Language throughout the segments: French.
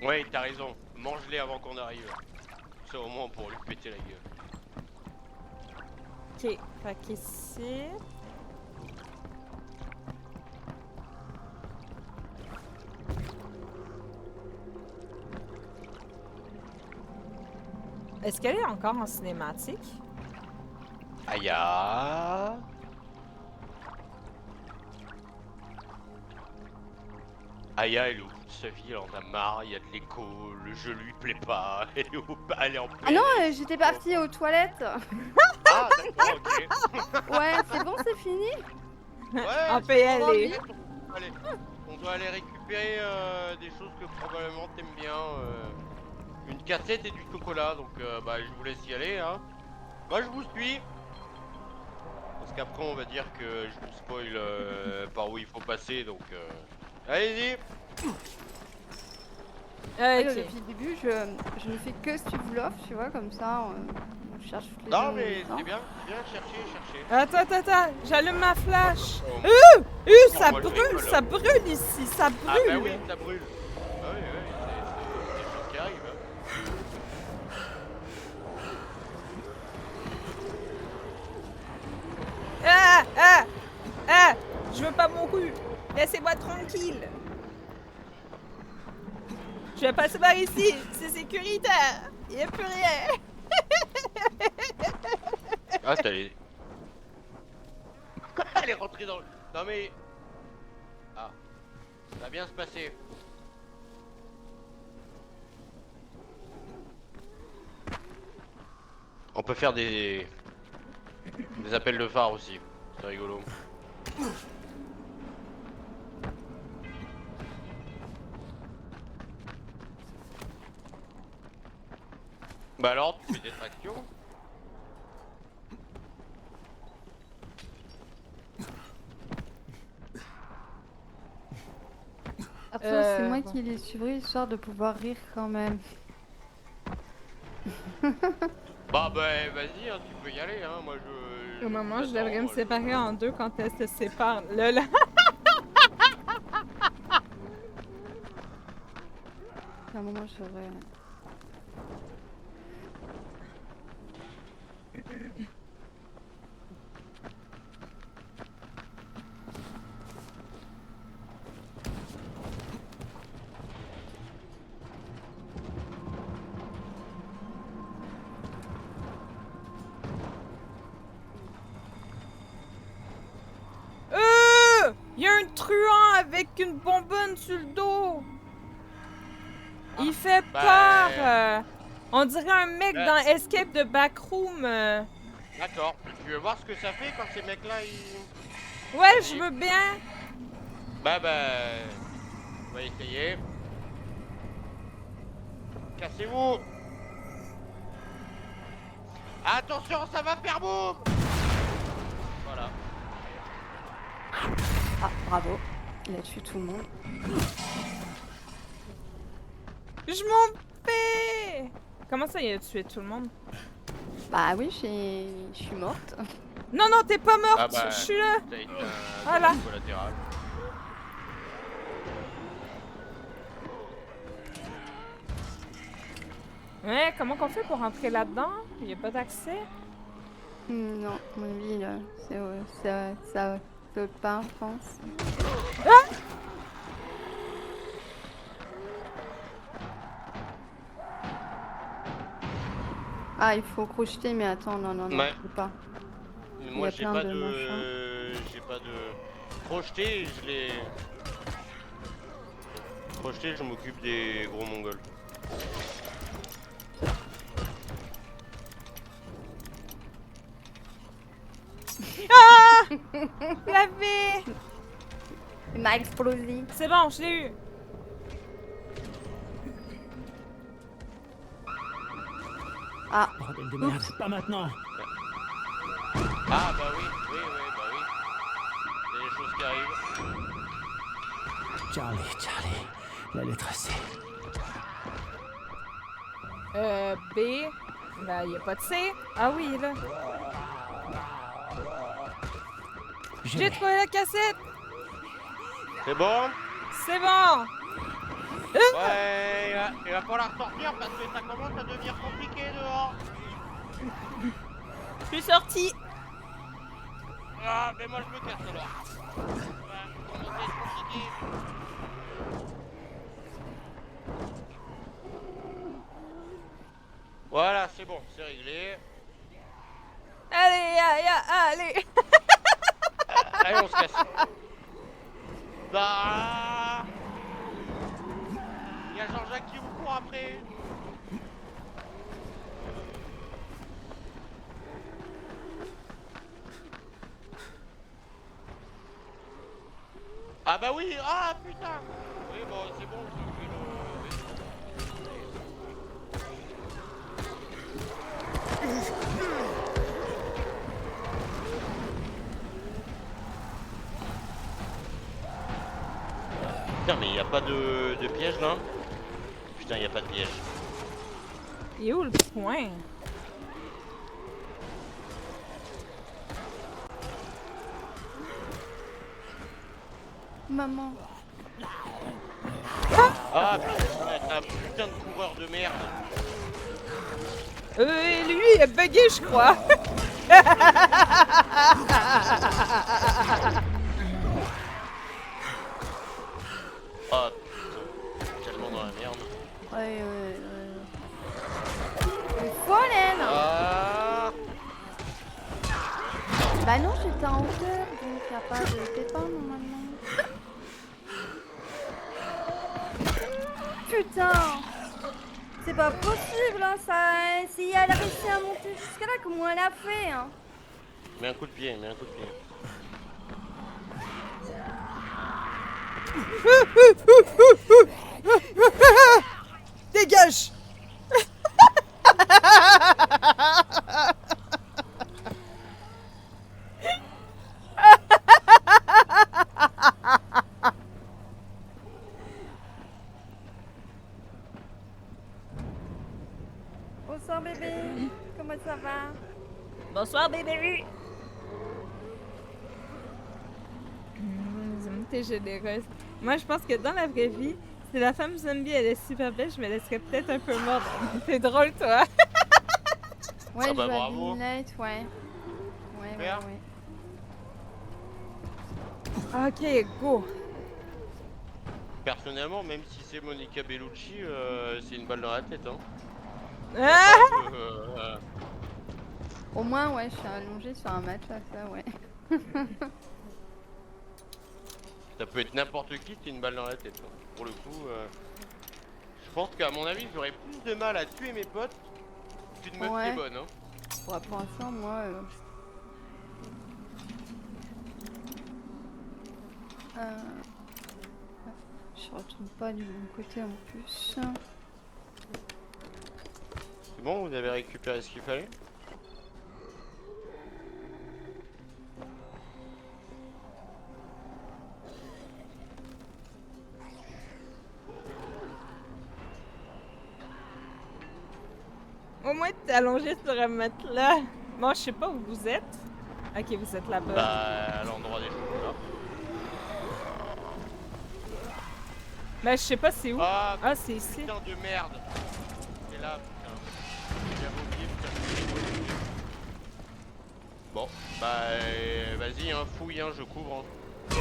Ouais, t'as raison. Mange-les avant qu'on arrive. C'est au moins pour lui péter la gueule. Ok, fait qu'ici... Est-ce qu'elle est encore en cinématique? Aya. Aya, elle est au bout de sa vie, elle en a marre, il y a de l'écho, le jeu lui plaît pas, elle est en Ah non, PLS. j'étais partie aux toilettes. Ah, d'accord, ok. Ouais, c'est bon, c'est fini. Ouais, On peut y c'est bon, aller. t'inquiète, on doit aller récupérer des choses que probablement t'aimes bien. Une cassette et du chocolat, donc bah je vous laisse y aller, hein. Moi je vous suis. Parce qu'après on va dire que je vous spoil par où il faut passer, donc allez-y. Et Ok. depuis le début, je ne fais que suivre l'offre, tu vois, comme ça, on cherche toutes les Non zones en mais même temps. c'est bien, chercher. Attends, j'allume ma flash. Oh, Ça moi, je brûle, rigole. ça brûle ici, ça brûle. Ah bah oui, ça brûle. Ah oui, c'est des choses qui arrivent. Hein. Je veux pas mourir. Laissez-moi tranquille. Je vais passer par ici, c'est sécuritaire. Il n'y a plus rien. Ah t'as les... Elle est rentrée dans le... Non mais... Ah, ça va bien se passer. On peut faire des appels de phare aussi, c'est rigolo. Bah alors, tu fais des tractions? Après, c'est moi bon. qui les suivrai, histoire de pouvoir rire quand même. Bah vas-y, hein, tu peux y aller, hein, moi je... Au moment, je vous devrais me attends, séparer en deux quand elles se séparent. Là. À un moment, je devrais... Il y a un truand avec une bonbonne sur le dos. Il fait peur. On dirait un mec dans Escape de Backroom. D'accord, tu veux voir ce que ça fait quand ces mecs-là ils... Ouais, je veux bien. Bah, on va essayer. Cassez-vous. Attention, ça va faire boum. Voilà. Ah, bravo. Il a tué tout le monde. Je m'en fais. Comment ça, il a tué tout le monde? Bah oui, je suis morte. Non, t'es pas morte. Ah bah, je suis là. t'as été un Voilà. dommage collatéral. Ouais, comment qu'on fait pour rentrer là-dedans? Il n'y a pas d'accès? Non, à mon avis, là, ça saute pas, je pense. Ah, il faut crocheter, mais attends, non, Ouais. je peux pas. Mais Il moi y a j'ai plein pas de de... J'ai pas de... Projeté, je l'ai... Projeté, je m'occupe des gros mongols. Ah! L'avais! Il m'a explosé. C'est bon, je l'ai eu. Ah. Bordel de merde, pas maintenant. Ah bah oui. Bah oui. Il y a des choses qui arrivent. Charlie, la lettre C. B. Ben, il n'y a pas de C. Ah oui, là. J'ai trouvé la cassette. C'est bon? C'est bon. Ouais, il va falloir sortir parce que ça commence à devenir compliqué dehors. Je suis sortie. Ah, mais moi je me casse alors. Ouais, commencer à être compliqué. Voilà, c'est bon, c'est réglé. Allez, allez. Allez, on se casse. Bah... Il y a Jean-Jacques qui vous court après. Ah bah oui, ah putain. Oui bon c'est bon, je fais le... Putain mais y a pas de piège là. Putain y a pas de piège. Il est où le point? Maman. Ah putain, t'as un putain de coureur de merde. Lui, il a bugué, je crois. Ah putain, tellement dans la merde. Ouais. C'est folle, Ah. Bah non, j'étais en hauteur, donc y a pas de pépin normalement. Putain! C'est pas possible, hein, ça... Si elle a réussi à monter jusqu'à là, comment elle a fait, hein? Mets un coup de pied, mets un coup de pied. Dégage! Bonsoir bébé, comment ça va? Bonsoir, bébé! T'es généreuse. Moi, je pense que dans la vraie vie, si la femme zombie, elle est super belle, je me laisserais peut-être un peu mordre. T'es drôle, toi! Ouais, Ah bah, je vois bravo. Midnight, ouais. Ouais. Ok, go! Personnellement, même si c'est Monica Bellucci, c'est une balle dans la tête hein. Ah! Au moins, ouais, je suis allongée sur un matelas, ça, ouais. Ça peut être n'importe qui, c'est une balle dans la tête. Hein. Pour le coup, je pense qu'à mon avis, j'aurais plus de mal à tuer mes potes qu'une meuf qui est bonne. Hein. Pour l'instant, moi... Je retourne pas du bon côté en plus. C'est bon, vous avez récupéré ce qu'il fallait? Au moins, t'es allongé sur un matelas. Moi, je sais pas où vous êtes. Ok, vous êtes là-bas. Bah, à l'endroit des choses là. Ben, je sais pas c'est où. Ah, C'est ici. putain de merde. C'est là, putain. J'avais oublié, putain. Bon, bah, vas-y, hein, fouille, hein, je couvre. Hein.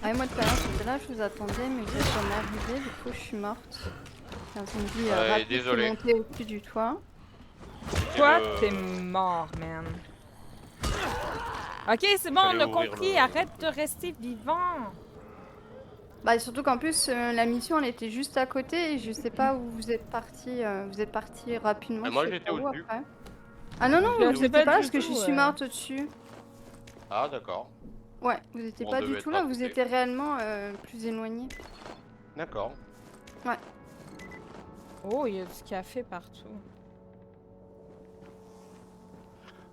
Ah, moi tout à l'heure j'étais là, je vous attendais, mais vous êtes jamais arrivé, du coup je suis morte. Un zombie rapide qui est désolé. monté au-dessus du toit. Toi, t'es mort, man. Ok, c'est bon, on Fallait a ouvrir compris. le- Arrête de rester vivant. Bah surtout qu'en plus la mission elle était juste à côté et je sais pas où vous êtes parti rapidement. Moi, je sais j'étais pas où au-dessus. après. Ah non non, Je vous sais étiez pas pas là du parce que je tout, suis morte au-dessus. Ah, d'accord. Ouais, vous étiez On pas devait du tout être là, à vous côté. étiez réellement plus éloigné. D'accord. Oh, il y a du café partout.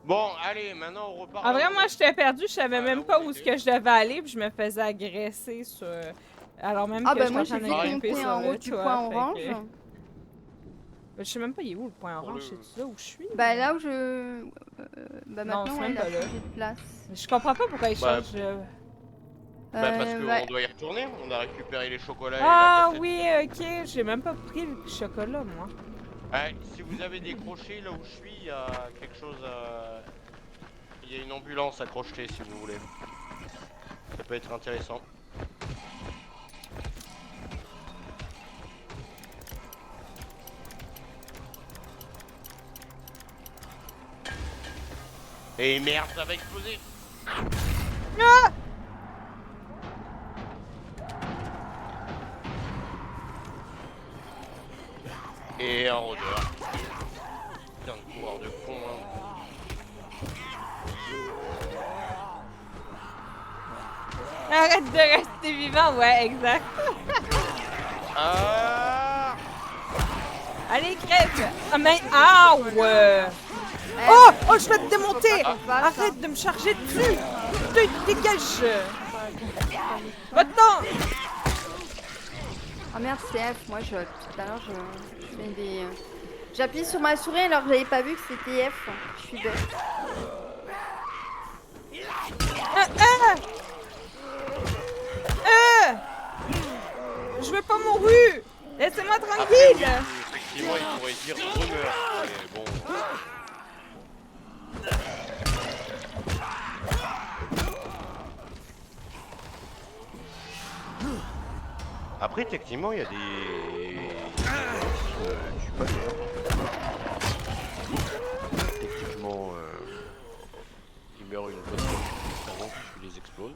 Bon, allez, maintenant on repart. En là vrai, où moi, on est. j'étais perdue. Je savais Ah, même là où pas on où était. ce que je devais aller, puis je me faisais agresser sur... Alors même Ah que bah je moi suis en j'ai train de vite grimper monté sur en le haut du toit, point fait orange. que- Je sais même pas il est où le point Pour orange, le- c'est là où je suis? Bah là où je... bah Non, maintenant, c'est ouais, même il a pas là. changé de place. Je comprends pas pourquoi il Bah, change. Bah parce Ouais. qu'on doit y retourner, on a récupéré les chocolats et la Ah cassette. oui, ok, j'ai même pas pris le chocolat moi. Ouais, si vous avez décroché là où je suis, il y a quelque chose à... Il y a une ambulance accrochée si vous voulez. Ça peut être intéressant. Et merde, ça va exploser. Ah! Et un rôdeur. Putain de coureur de con hein. Arrête de rester vivant, ouais, exact. Ah Allez, crève! Ah, mais. Ah, ouais! Oh! Oh, je vais te démonter! Arrête de me charger dessus! Dégage! Va-t'en! Ah merde, c'est F. Moi, tout à l'heure, je fais des... J'appuie sur ma souris alors que j'avais pas vu que c'était F. Je suis bête. Je veux pas mourir! Laissez-moi tranquille! Effectivement, il pourrait dire rumeur. Mais bon. Après, techniquement, il y a des... Je suis pas sûr. Techniquement, il meurt une bonne fois avant que tu les exploses.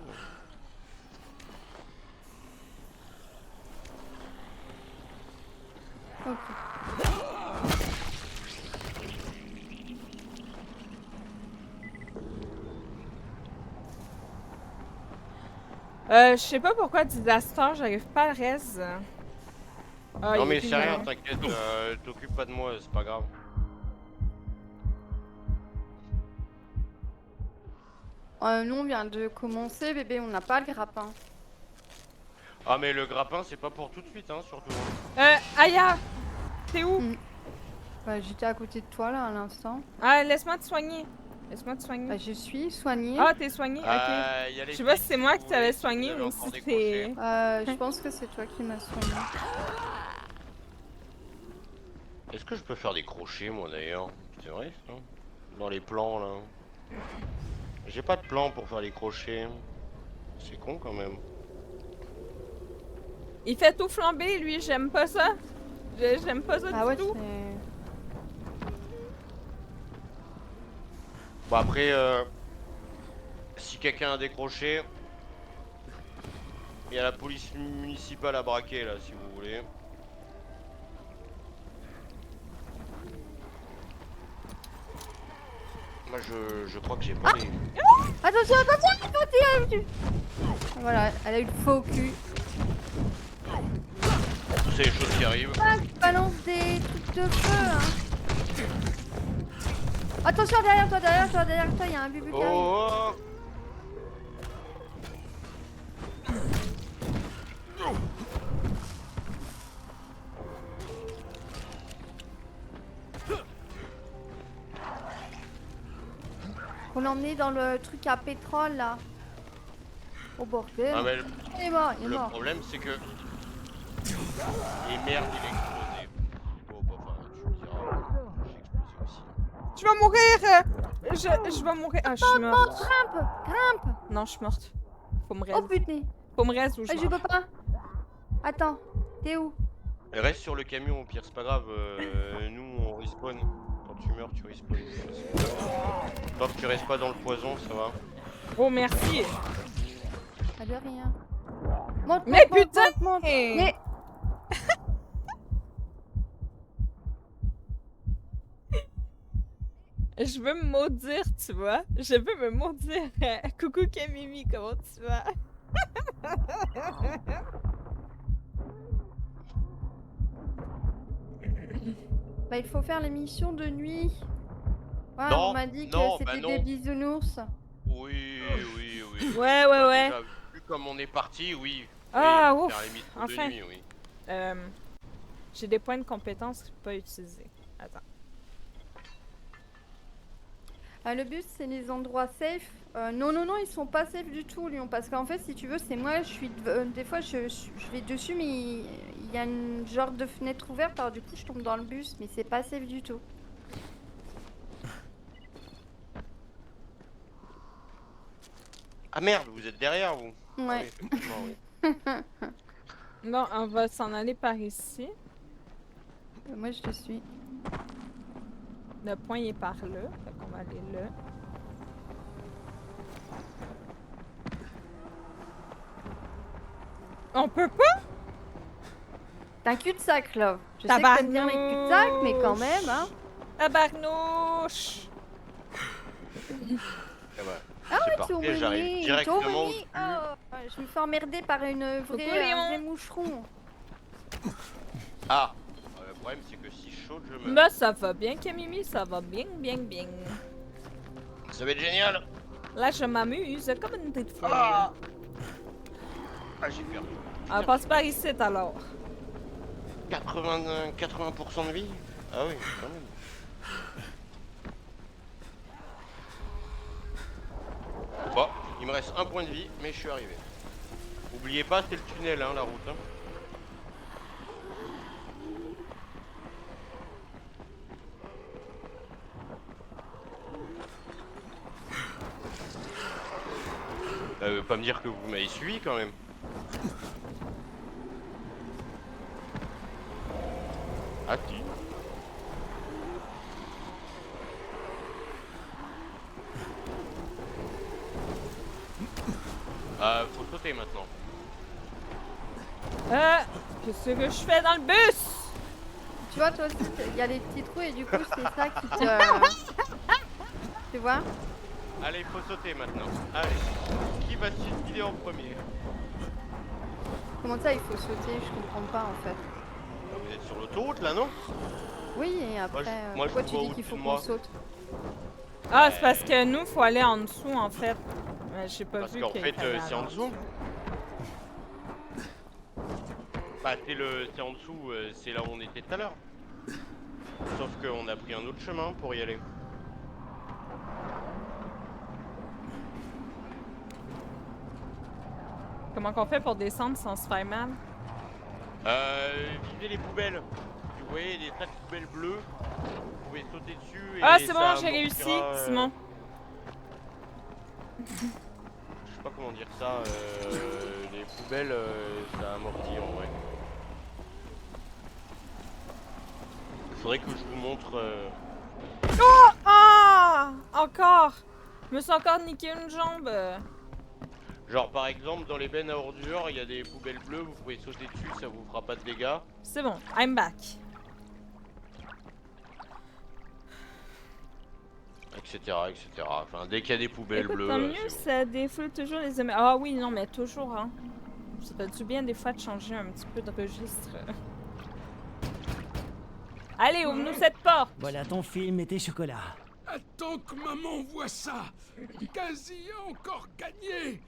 Ok. Je sais pas pourquoi Disaster, j'arrive pas à le reste. Ah, Non il mais est c'est plus rien, là. t'inquiète, t'occupes pas de moi, c'est pas grave. Nous, on vient de commencer, bébé. On n'a pas le grappin. Ah mais le grappin c'est pas pour tout de suite hein, surtout. Aya! T'es où? Bah, j'étais à côté de toi, là, à l'instant. Ah, laisse-moi te soigner. Laisse-moi te soigner. Bah, je suis soignée. Ah, t'es soigné? Ok. Y a les Je sais pas si flics, c'est moi vous qui t'avais voulez, soigné vous avez ou encore si décroché. c'est. Je pense que c'est toi qui m'as soigné. Est-ce que je peux faire des crochets moi d'ailleurs? C'est vrai ça? Dans les plans là. J'ai pas de plan pour faire des crochets. C'est con quand même. Il fait tout flamber, lui, j'aime pas ça. J'aime pas ça Ah ouais, du tout. c'est... Bon après, si quelqu'un a décroché, il y a la police municipale à braquer là si vous voulez. Moi je crois que j'ai pas les... Attention, attention! Voilà, elle a eu le faux cul. C'est les choses qui arrivent. Ah, tu balances des trucs de feu, hein. Attention, derrière toi, il y a un bébé qui arrive. Oh, On l'a emmené dans le truc à pétrole, là. Au bordel. Ah mais Il est mort, il est le mort. problème c'est que... Et merde il a explosé. Oh bah enfin tu me diras, j'ai explosé aussi. Je vais mourir! Je vais mourir. Ah, je suis morte. Grimpe! Non, je suis morte. Faut me Oh reste. putain! Faut me reste ou je Je meurs. peux pas. Attends, t'es où? Reste sur le camion au pire c'est pas grave, nous on respawn. Quand tu meurs tu respawns. Tant que tu restes pas dans le poison ça va. Oh, merci. Ah, de rien. Monte, Mais monte, putain! monte, monte. Mais... Je veux me maudire, tu vois. Je veux me maudire. Coucou Camimi, comment tu vas? Bah, il faut faire l'émission de nuit. Ouais, Non, on m'a dit que non, c'était bah non. des bisounours. Oui. Ouais. Déjà, vu comme on est parti, oui. Ah, Oui, ouf, faire l'émission enfin. de nuit, oui. J'ai des points de compétences pas utilisés. Attends. Le but, c'est les endroits safe. Non, non, non, ils sont pas safe du tout, Lyon. Parce qu'en fait, si tu veux, c'est moi, je suis. Des fois, je vais dessus, mais il y a une genre de fenêtre ouverte. Alors, du coup, je tombe dans le bus, mais c'est pas safe du tout. Ah merde, vous êtes derrière vous. Ah Ouais. oui, effectivement, oui. Bon, on va s'en aller par ici. Moi, je te suis. Le point il est par là. Fait qu'on va aller là. On peut pas? T'as un cul-de-sac, là. Je sais que t'aimes bien les cul-de-sac, mais quand même, hein. Tabarnouche! Eh ben, Ah c'est ouais, parfait, j'arrive directement au Tourmini. dessus. Oh, je me fais emmerder par un vrai Léon. moucheron. Ah, le problème c'est que si je saute, je meurs. Bah, ça va bien, Camimi, ça va bien, bien, bien. Ça va être génial. Là, je m'amuse comme une petite fille. Ah, j'ai perdu. On va passer par ici alors. 80% de vie. Ah oui, quand même. Bon, il me reste un point de vie, mais je suis arrivé. Oubliez pas, c'est le tunnel, hein, la route. Hein. Pas me dire que vous m'avez suivi quand même. Ah si. Faut sauter maintenant. Qu'est-ce que je fais dans le bus? Tu vois, toi aussi, il y a les petits trous et du coup, c'est ça qui te. Tu vois? Allez, il faut sauter maintenant. Allez. Qui va se suicider en premier? Comment ça, il faut sauter? Je comprends pas en fait. Vous êtes sur l'autoroute là, non? Oui, et après, moi, je pourquoi vous tu vois dis qu'il au-dessus faut de qu'on moi. saute? Ah, c'est parce que nous, faut aller en dessous en fait. J'ai pas Parce vu qu'en qu'il fait, fallait c'est en aller dessous. Bah, c'est en dessous, c'est là où on était tout à l'heure. Sauf qu'on a pris un autre chemin pour y aller. Comment qu'on fait pour descendre sans se faire mal? Visez les poubelles. Vous voyez des tas de poubelles bleues. Vous pouvez sauter dessus et Ah, c'est bon, ça j'ai réussi, amortira, Simon. Je sais pas comment dire ça. Les poubelles, ça amortit en vrai. Faudrait que je vous montre. Ah! Encore! Je me suis encore niqué une jambe. Genre par exemple dans les bennes à ordures, il y a des poubelles bleues, vous pouvez sauter dessus, ça vous fera pas de dégâts. C'est bon, I'm back. Etc. etc. Enfin dès qu'il y a des poubelles Écoute, bleues, tant mieux, c'est bon. ça défoule toujours les amis. Ah oui, non, mais toujours, hein. Ça fait du bien des fois de changer un petit peu de registre. Allez, ouvre-nous cette porte! Voilà ton film et tes chocolats. Attends que maman voit ça. Gazi a encore gagné.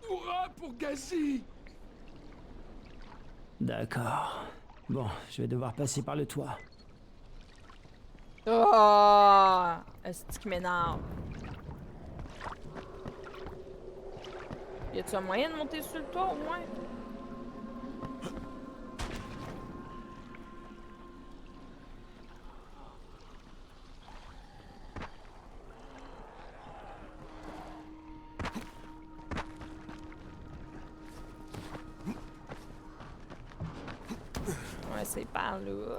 Hurrah pour Gazi. D'accord. Bon, je vais devoir passer par le toit. Oh! Est-ce qui m'énerve? Y a-tu un moyen de monter sur le toit au moins? Ouais, c'est par là.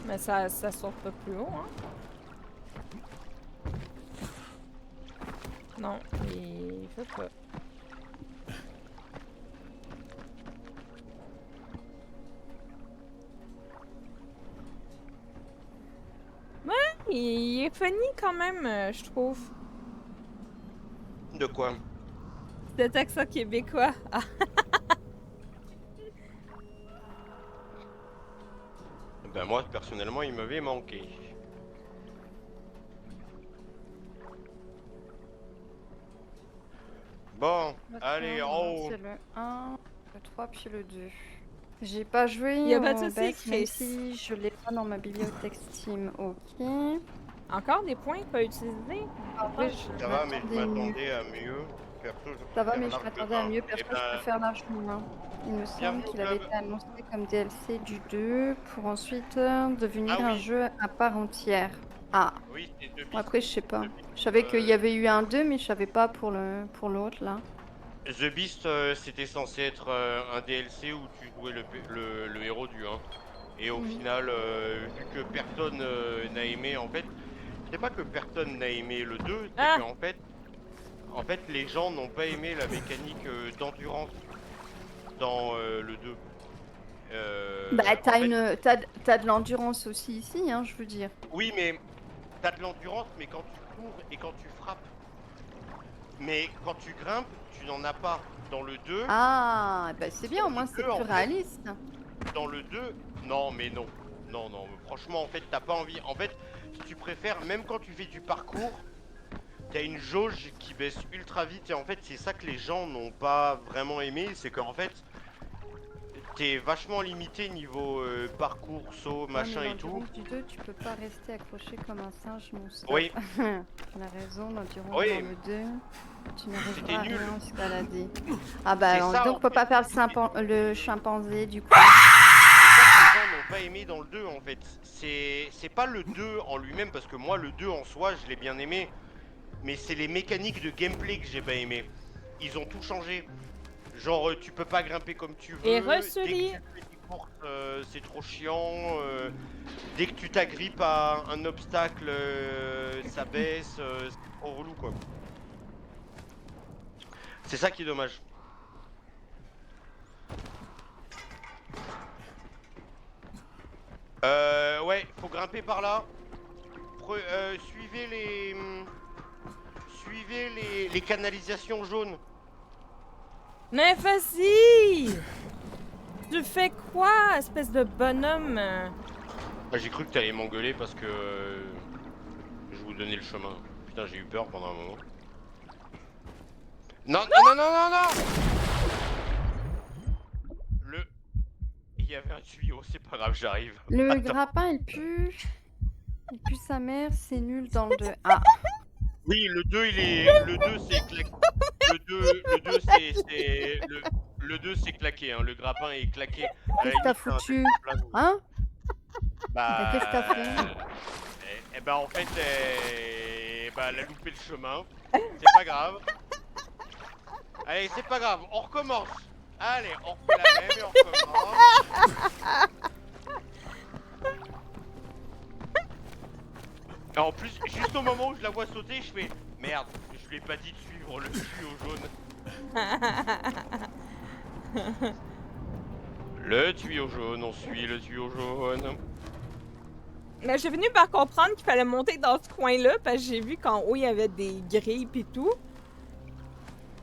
Mais ça sort pas plus haut, hein? Non, il fait pas. Ouais, il est funny quand même, je trouve. De quoi? Cet accent québécois. Ah. Ben moi personnellement il m'avait manqué. Bon, Le allez, trois, en haut. C'est le 1, le 3 puis le 2. J'ai pas joué Y a pas de au souci, Best, même Chris. si je l'ai pas dans ma bibliothèque Steam. Ok. Encore des points pas utilisés? En vrai, je Ça va, mais je m'attendais mieux. m'attendais à mieux. Perso, je Ça va, préfère mais je largement m'attendais à mieux. un. Perso, Eh je ben, préfère largement un. Il me semble bienvenue au qu'il avait club. été annoncé comme DLC du 2 pour ensuite devenir Ah un oui. jeu à part entière. Ah, Oui, c'est deux bon, pistes. après, je sais pas. The Beast, Je savais qu'il y avait eu un 2, mais je savais pas pour l'autre là. The Beast, c'était censé être un DLC où tu jouais le héros du 1. Et au Mhm. final, vu que personne n'a aimé, en fait, c'est pas que personne n'a aimé le 2, c'est Ah! qu'en fait, les gens n'ont pas aimé la mécanique d'endurance dans le 2. Bah, En fait, t'as de l'endurance aussi ici, hein, je veux dire. oui, mais t'as de l'endurance, mais quand tu cours et quand tu frappes. Mais quand tu grimpes, tu n'en as pas. Dans le 2, Ah, bah c'est bien, au moins c'est deux, en plus fait. réaliste. dans le 2, non, mais non. Non, non, mais franchement, en fait, t'as pas envie. En fait, si tu préfères, même quand tu fais du parcours, t'as une jauge qui baisse ultra vite. Et en fait, c'est ça que les gens n'ont pas vraiment aimé. C'est qu'en fait, t'es vachement limité niveau parcours, saut, machin Ouais, mais et tout. l'endurance du 2, tu peux pas rester accroché comme un singe non-stop. Oui. La raison, l'endurance Oui. dans le 2, tu n'arrives C'était pas à nul. rien escalader. Ah bah C'est alors, ça, donc en on peut fait. pas faire le chimpanzé du coup. C'est ça que les gens n'ont pas aimé dans le 2 en fait. C'est pas le 2 en lui-même, parce que moi le 2 en soi je l'ai bien aimé. Mais c'est les mécaniques de gameplay que j'ai pas aimé. Ils ont tout changé. Genre tu peux pas grimper comme tu veux. Et Dès que Ressouli. tu fais des courses, c'est trop chiant. Dès que tu t'agrippes à un obstacle, ça baisse. C'est trop relou quoi. C'est ça qui est dommage. Ouais, faut grimper par là. Suivez les canalisations jaunes. Mais vas-y! Tu fais quoi, espèce de bonhomme? Ah, j'ai cru que t'allais m'engueuler parce que je vous donnais le chemin. Putain, j'ai eu peur pendant un moment. Non, non, non, non, non, non! Il y avait un tuyau, c'est pas grave, j'arrive. Le Attends. grappin il pue sa mère, c'est nul dans le 2. Ah, Oui, le 2 il est. Le 2 c'est claqué. Le 2 c'est claqué, hein. Le grappin est claqué. À la qu'est-ce que t'as limite, c'est un foutu? plat. Hein? Bah. qu'est-ce que t'as fait? Eh ben en fait, bah, elle a loupé le chemin. C'est pas grave. Allez, c'est pas grave, on recommence. Allez, on refait la même et on recommence. Et en plus, juste au moment où je la vois sauter, je fais merde, je lui ai pas dit de suivre le tuyau jaune. Le tuyau jaune, on suit le tuyau jaune. Mais j'ai fini par comprendre qu'il fallait monter dans ce coin-là parce que j'ai vu qu'en haut il y avait des grilles pis tout.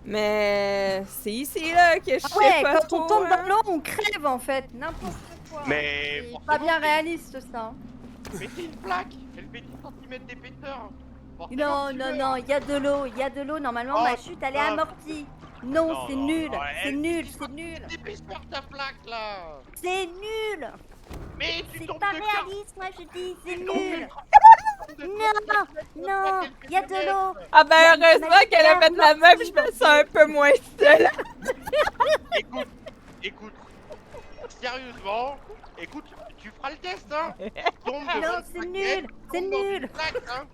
Mais c'est ici là que je sais Ouais, pas quand trop, on tombe hein. dans l'eau, on crève en fait, n'importe quoi. Mais C'est forcément, pas bien c'est- réaliste ça. Mais c'est une plaque. Elle fait 10 cm d'épaisseur. Forcément, Non, tu non, meurs. non, il y a de l'eau, normalement Oh, ma chute elle est putain. amortie. Non, Non, c'est non, nul, non, c'est elle- nul, c'est nul. D'épaisseur ta plaque là. C'est nul. Mais tu C'est tombes pas de réaliste, moi je dis, c'est Tu tombes nul. de- Non, il y a de l'eau. Ah ben heureusement Imagine qu'elle a fait de la même, je me sens un peu moins seule. Écoute, sérieusement, écoute, tu feras le test, hein. Tombe de Non, 25 c'est mètres, nul, c'est tombe dans une nul. plaque, hein.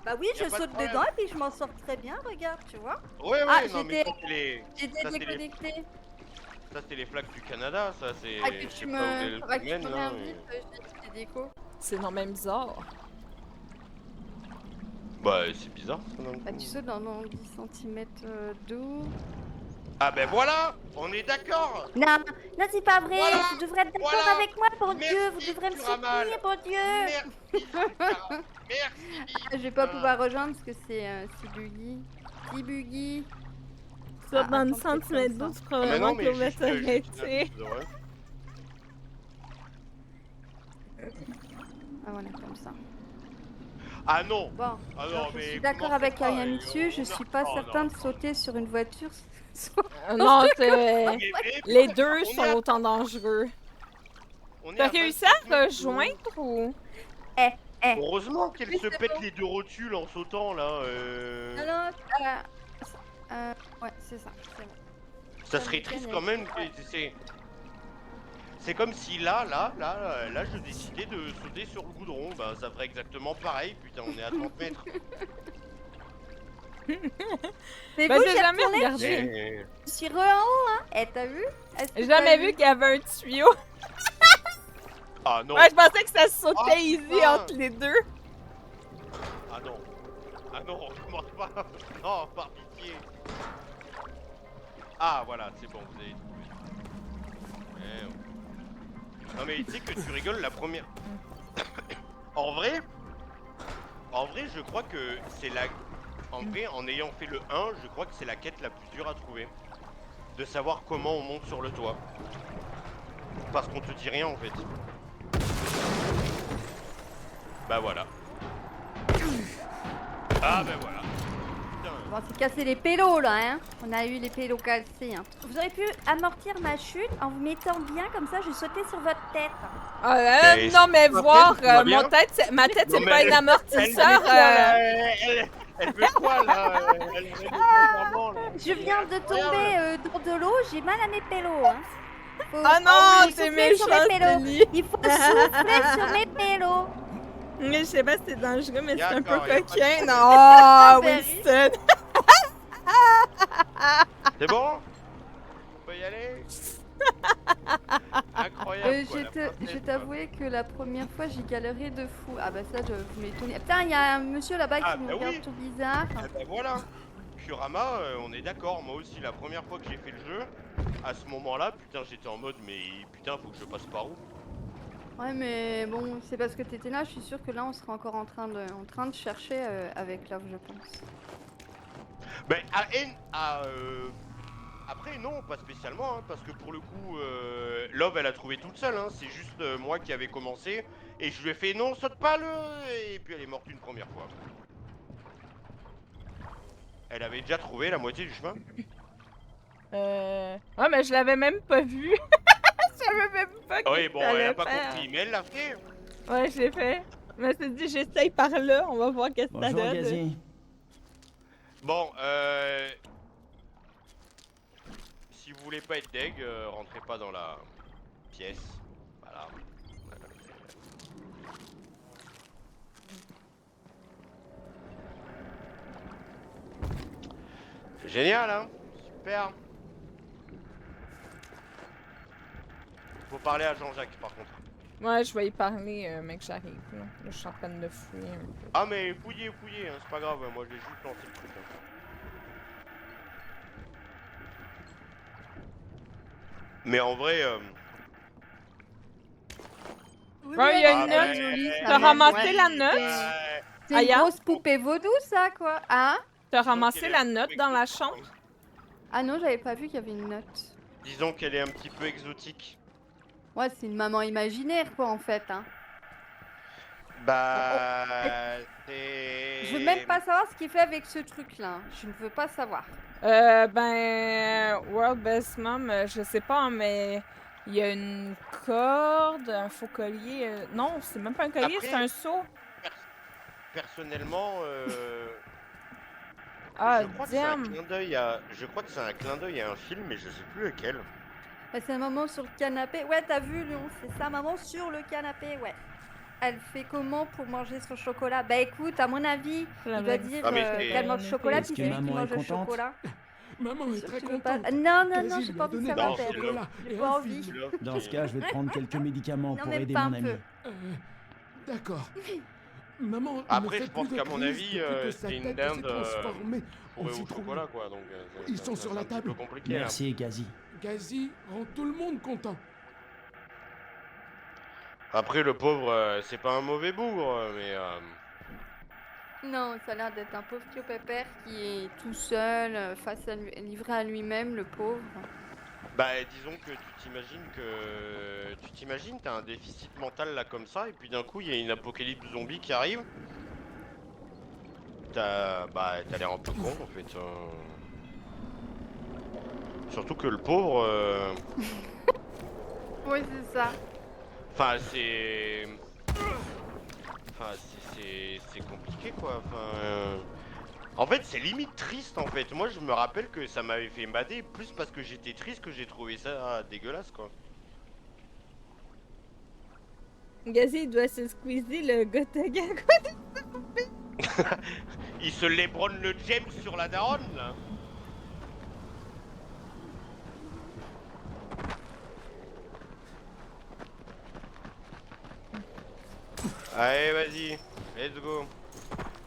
Bah oui, Y a je pas de saute problème. dedans et puis je m'en sors très bien, regarde, tu vois. Ouais, ouais, Ah, non, mais j'étais- ça c'est les... J'étais Ça, c'est les- déconnectée. ça c'est les flaques du Canada, ça c'est... Ah, que je sais tu pas où est me le faudra que tu domaine, me là, réinvites, j'ai des déco. C'est non même bizarre. Bah c'est bizarre ça non. Bah tu sautes dans 10 cm d'eau. Ah ben voilà, on est d'accord. Non, non c'est pas vrai, Voilà, tu devrais être d'accord voilà. avec moi, bon Merci, Dieu, vous devrez me tu ramales. soutenir, bon Dieu. Merci, Sarah. Merci. Ah, je vais pas pouvoir rejoindre parce que c'est buggy. Si buggy. Sur Ah, dans une attends, peut-être centimètre comme d'eau, ça. tu crois Ah, mais vraiment non, que mais l'eau va juste, s'arrêter. ouais. Ah voilà, comme ça. Ah non. Bon, Ah alors, non, je mais suis d'accord comment avec c'est pareil, Ayamitsu, je suis pas oh, certain non, de sauter sur une voiture. Non, c'est... Mais Les pourquoi deux on est sont à- autant dangereux. On est T'as à réussi 25 à mètres de haut. rejoindre ou... Heureusement qu'elle Oui, se c'est pète bon. les deux rotules en sautant là. Non, non, ouais, c'est ça, c'est bon. Ça Ça serait me triste gêne, quand même. ouais. C'est comme si là, je décidais de sauter sur le goudron. Ben, ça ferait exactement pareil. Putain, on est à 30 mètres. Mais Ben, vous, j'ai j'ai jamais retourné, regardé. je suis re en haut, hein. Eh, t'as vu? Est-ce que J'ai t'as jamais vu qu'il y avait un tuyau. Ah non. Ouais, je pensais que ça sautait Ah, easy putain. entre les deux. Ah non. Ah non, on recommence pas. Non, par pitié. Ah voilà, c'est bon, vous avez trouvé. Non mais tu sais que tu rigoles la première. En vrai, je crois que c'est la. En vrai, en ayant fait le 1, je crois que c'est la quête la plus dure à trouver. De savoir comment on monte sur le toit. Parce qu'on te dit rien en fait. Bah voilà. Ah bah voilà. Putain. Bon, c'est cassé les pélos là, hein. On a eu les pélos cassés. Hein. Vous auriez pu amortir ma chute en vous mettant bien comme ça, je sautais sur votre tête. Mais Non, mais ma voir, tête, tout va bien. ma tête, Non, c'est mais pas un Elle amortisseur. veut quoi, là elle veut quoi là Elle veut vraiment, là. Je viens de tomber dans de l'eau, j'ai mal à mes pélos. Hein. Faut, Ah faut non, souffler t'es sur méchant, mes pélos. Célie. Il faut souffler sur mes pélos. Mais je sais pas si c'est dangereux, mais c'est un peu D'accord, y a pas de coquin. problème. Non, Ben, Wilson. C'est bon On peut y aller Incroyable quoi, la Je princesse, t'avouais que la première fois j'ai galéré de fou. Ah bah ça je vous m'étonnais. Putain, il y a un monsieur là-bas Ah, qui me bah regarde oui. tout bizarre. quoi. Eh ben voilà Kurama, on est d'accord, moi aussi la première fois que j'ai fait le jeu, à ce moment-là, putain j'étais en mode mais putain faut que je passe par où. Ouais mais bon, c'est parce que t'étais là, je suis sûre que là on serait encore en train de chercher avec Love je pense. Ben après non, pas spécialement, hein, parce que pour le coup, Love elle a trouvé toute seule, hein, c'est juste moi qui avais commencé, et je lui ai fait non saute pas le, et puis elle est morte une première fois. Elle avait déjà trouvé la moitié du chemin. Ouais, mais je l'avais même pas vu. Je savais même pas que Oui bon, elle a t'allais pas faire. compris, mais elle l'a fait. Ouais, je l'ai fait. Je me suis dit, j'essaye par là, on va voir qu'est-ce que ça Bonjour, donne. Gazi. Bon, si vous voulez pas être deg, rentrez pas dans la pièce. Voilà. C'est génial, hein? Super. Faut parler à Jean-Jacques, par contre. Ouais, je vais y parler, mec, j'arrive. Là. Je suis en train de fouiller un peu. Ah, mais fouillez, hein, c'est pas grave, moi j'ai juste lancé le truc. Hein. Mais en vrai, Ouais, il y a une Ah, note. jolie, T'as ça. ramassé la note? C'est une Aya? grosse poupée vaudou ça quoi. Hein? T'as ramassé la note dans la exotique. chambre? Ah non, j'avais pas vu qu'il y avait une note. Disons qu'elle est un petit peu exotique. Ouais, c'est une maman imaginaire quoi en fait. Hein. Bah, c'est... Je veux même pas savoir ce qu'il fait avec ce truc là. Je ne veux pas savoir. World Best Mom, je sais pas, mais il y a une corde, un faux collier. Non, c'est même pas un collier, Après- c'est un seau. Personnellement, Ah, je crois que c'est un damn. clin d'œil à... Je crois que c'est un clin d'œil à un film, mais je sais plus lequel. Bah, c'est maman sur le canapé. Ouais, t'as vu Lyon, c'est ça, maman sur le canapé, ouais. Elle fait comment pour manger son chocolat? Bah écoute, à mon avis, il doit dire Ah, mais c'est- qu'elle mange le chocolat, Est-ce puis que c'est lui qui maman mange est le contente? chocolat. Maman est Sûr très que tu veux pas- contente. Non, non, Quasi non, j'ai lui pas a envie que donné ça des Non, m'appelle. c'est chocolats J'ai et pas un envie. film. Dans ce cas, je vais prendre quelques médicaments Non, pour mais aider pas mon un ami. peu. D'accord. Maman Après, ne je fait pense plus de qu'à mon crise avis, depuis que sa c'est une tête dinde s'est transformée en fourrée au citrouille. chocolat, quoi, donc... Ils sont sur la c'est un table. petit peu compliqué, hein. Merci, Gazi. Gazi rend tout le monde content. Après, le pauvre, c'est pas un mauvais bougre, mais... Non, ça a l'air d'être un pauvre Tio Pépère qui est tout seul, face à lui, livré à lui-même, le pauvre. Bah, disons que tu t'imagines, t'as un déficit mental là comme ça, et puis d'un coup, il y a une apocalypse zombie qui arrive. t'as l'air un peu con en fait. Surtout que le pauvre. Oui, c'est ça. Enfin, c'est. Enfin, c'est compliqué quoi. Enfin. En fait, c'est limite triste en fait. Moi, je me rappelle que ça m'avait fait bader plus parce que j'étais triste que j'ai trouvé ça dégueulasse quoi. Gazi, il doit se squeezer le Gotaga. Il se lébronne le James sur la daronne là. Allez, vas-y, let's go.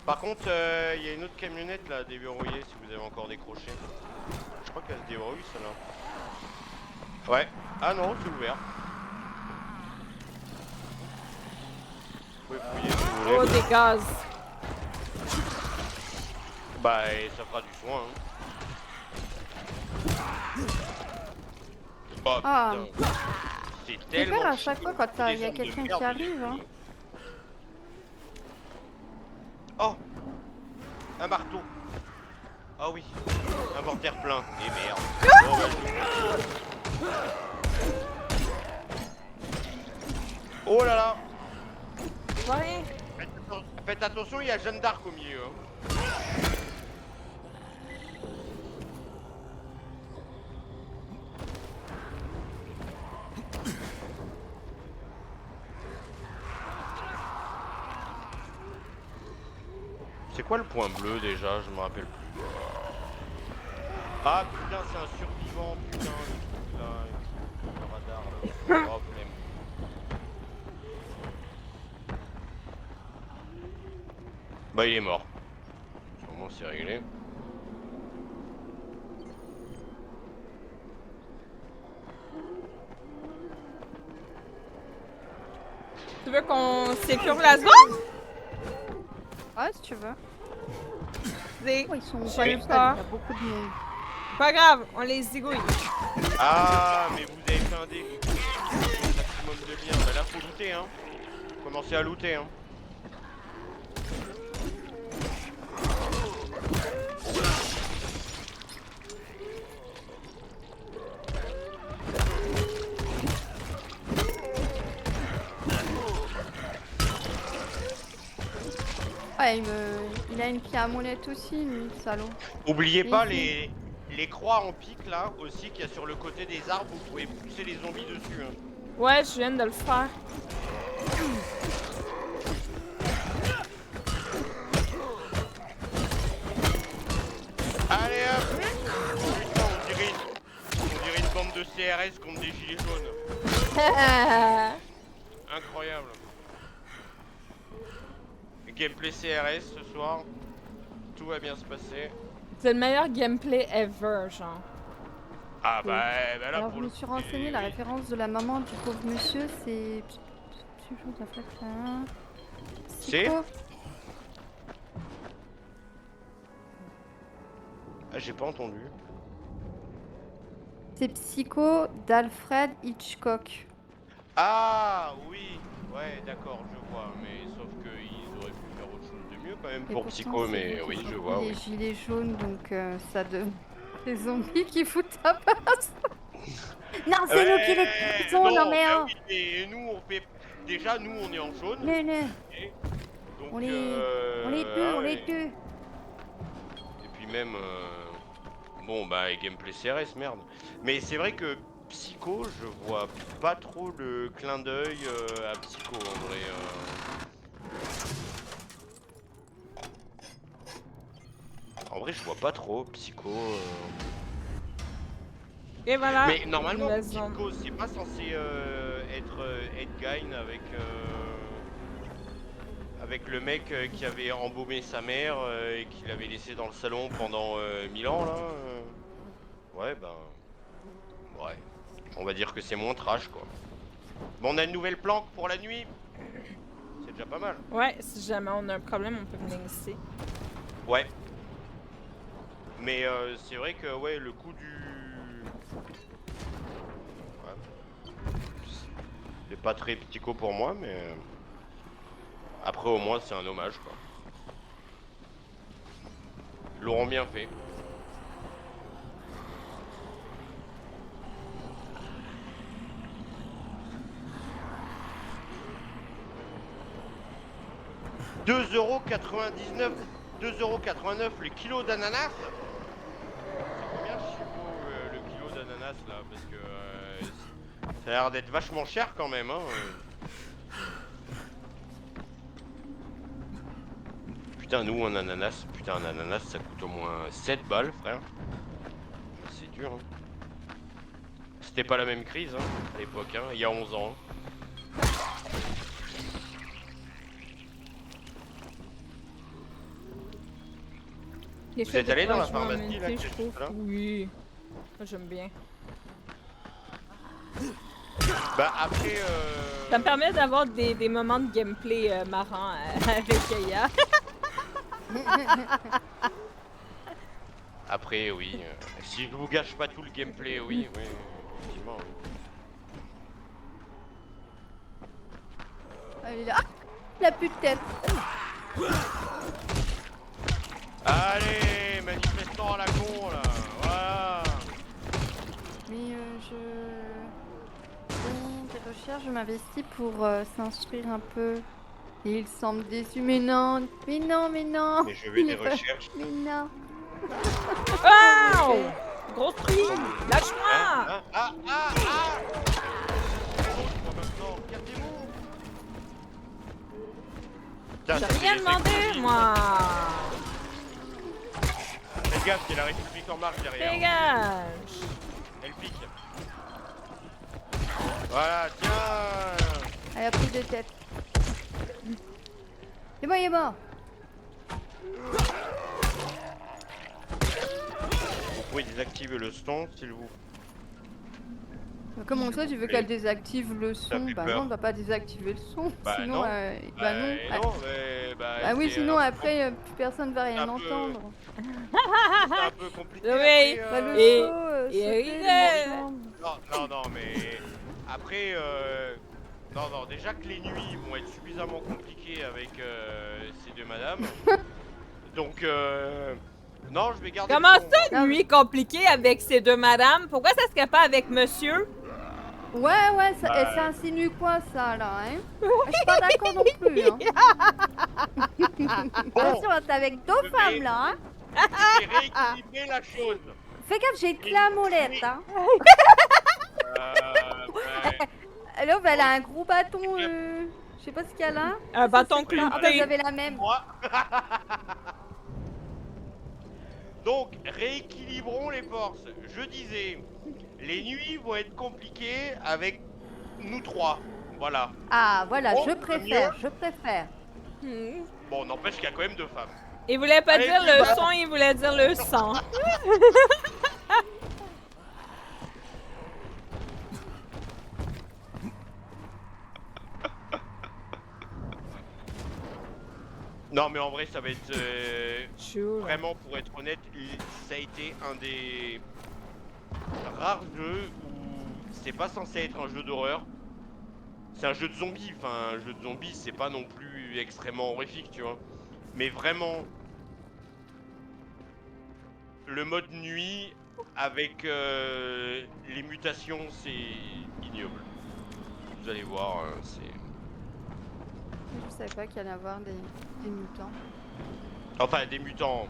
Par contre, il y a une autre camionnette là déverrouillée si vous avez encore décroché. Je crois qu'elle se déverrouille celle-là. Ouais. Ah non, c'est ouvert. Vous pouvez fouiller si vous voulez. Oh, des gaz. Bah, et ça fera du soin. Hein. Oh Ah. putain. C'est C'est tellement. peur à chaque fois quand il y a Des quelqu'un hommes de qui merde, arrive. Hein. Oh, un marteau. Ah oui, inventaire plein. Et merde. Bon, bah, oh là là. Ouais. Faites attention, il y a Jeanne d'Arc au milieu. Hein. C'est quoi le point bleu déjà? Je me rappelle plus. Ah putain, c'est un survivant, putain, le truc là, le radar là. Oh, flemme. Bah il est mort. Au moins c'est réglé. Tu veux qu'on sécure la zone? Ouais, si tu veux. C'est Oh, ils sont Je pas sais le seul, pas. il y a beaucoup de monde. pas grave, on les zigouille. Ah mais vous avez fait un dé. Maximum de liens. Bah là faut looter hein. Commencez à looter hein. Ouais, il a une pierre à monette aussi, lui, le salaud. Oubliez pas Ici. les croix en pique là aussi qu'il y a sur le côté des arbres, vous pouvez pousser les zombies dessus. Hein. Ouais, je viens de le faire. Allez hop. Putain, on dirait une bande de CRS contre des gilets jaunes. Incroyable. Gameplay CRS ce soir. Tout va bien se passer. C'est le meilleur gameplay ever, genre. Ah bah là Alors, pour je le me coup, suis renseignée, la référence de la maman du pauvre monsieur, c'est... C'est quoi? Ah j'ai pas entendu. C'est Psycho d'Alfred Hitchcock. Ah oui. Ouais d'accord je vois. Mais sauf qu'ils auraient pu faire autre chose de mieux quand même Et pour pourtant, Psycho. c'est Mais lui qui oui je sortit vois. Les Oui. gilets jaunes, donc ça de... Les zombies qui foutent ta passe. Non, c'est nous qui les faisons, non mais bah hein. oui, et nous on fait... Déjà nous on est en jaune. Non, non. Et donc, On les tue, ah on les ouais. tue. Et puis même... Bon bah gameplay CRS merde. Mais c'est vrai que Psycho je vois pas trop le clin d'œil à Psycho en vrai. En vrai je vois pas trop Psycho. Et voilà. Mais normalement la zone. Psycho c'est pas censé être Headgain avec le mec qui avait embaumé sa mère et qui l'avait laissé dans le salon pendant 1000 ans là. Ouais ben... Ouais. On va dire que c'est moins trash quoi. Bon on a une nouvelle planque pour la nuit. C'est déjà pas mal. Ouais, si jamais on a un problème, on peut venir ici. Ouais. Mais c'est vrai que ouais le coup du... Ouais. C'est pas très Psycho pour moi mais... Après au moins c'est un hommage quoi. l'auront bien fait. €2,99 €2,89 le kilo d'ananas. C'est combien chez vous le kilo d'ananas là? Parce que ça a l'air d'être vachement cher quand même hein. Putain nous un ananas ça coûte au moins 7 balles frère. C'est dur hein. C'était pas la même crise hein, à l'époque hein, il y a 11 ans. Les Vous êtes allé dans la franchement, pharmacie là, je qui est trouve. juste là? Oui. Ça, j'aime bien. Bah après Ça me permet d'avoir des moments de gameplay marrants avec Aya. Après oui, si je vous gâche pas tout le gameplay, oui, effectivement. Elle est là. Ah, il a plus de tête. Allez, manifestant à la con là, voilà. Mais des recherches, je m'investis pour s'instruire un peu. Et il semble déçu. Mais non. Mais je vais Il des est pas- recherches. Mais non. Waouh! Grosse prix! Lâche-moi! Ah maintenant, regardez-vous. Putain, J'ai ça fait rien des demandé, économies. moi! Faites gaffe, il y a la République en marche derrière. Dégage! Elle pique. Voilà, tiens. Elle a plus de tête. Il est mort. Vous pouvez désactiver le son, s'il vous plaît. Comment ça, tu veux qu'elle désactive le T'as son? plus Bah peur. non, on va pas désactiver le son. Bah sinon, non. bah non. Ah oui, c'est sinon un- après, plus personne va rien un peu- entendre. C'est un peu compliqué. Oui. Bah, le Et- saut, sauter, et- le mouvement. Non, mais après, non, déjà que les nuits vont être suffisamment compliquées avec ces deux madames. Donc, non, je vais garder. Comment le son. ça, une nuit compliquée avec ces deux madames? Pourquoi ça serait pas avec monsieur? Ouais, ça, Bah, ça insinue quoi ça là, hein? Je suis pas d'accord non plus, hein. Attention, t'es avec deux Je femmes vais- là, hein. Je vais rééquilibrer la chose. Fais gaffe, j'ai de la molette, hein. Ouais. L'autre, elle a un gros bâton, je sais pas ce qu'il y a là. Un bâton Ah, bah, clouté. vous avez la même. Moi. Donc, rééquilibrons les forces. Je disais, les nuits vont être compliquées avec nous trois. Voilà. Ah, voilà, Oh, je mieux. préfère. Hmm. Bon, n'empêche qu'il y a quand même deux femmes. Il voulait pas Allez, dire plus le bas. son, il voulait dire le sang. Non, mais en vrai, ça va être Chou. vraiment, pour être honnête, ça a été un des rares jeux où c'est pas censé être un jeu d'horreur. C'est un jeu de zombies. Enfin, un jeu de zombies, c'est pas non plus extrêmement horrifique, tu vois. Mais vraiment, le mode nuit avec les mutations, c'est ignoble. Vous allez voir, c'est. Je savais pas qu'il allait y avoir des mutants. Enfin, des mutants.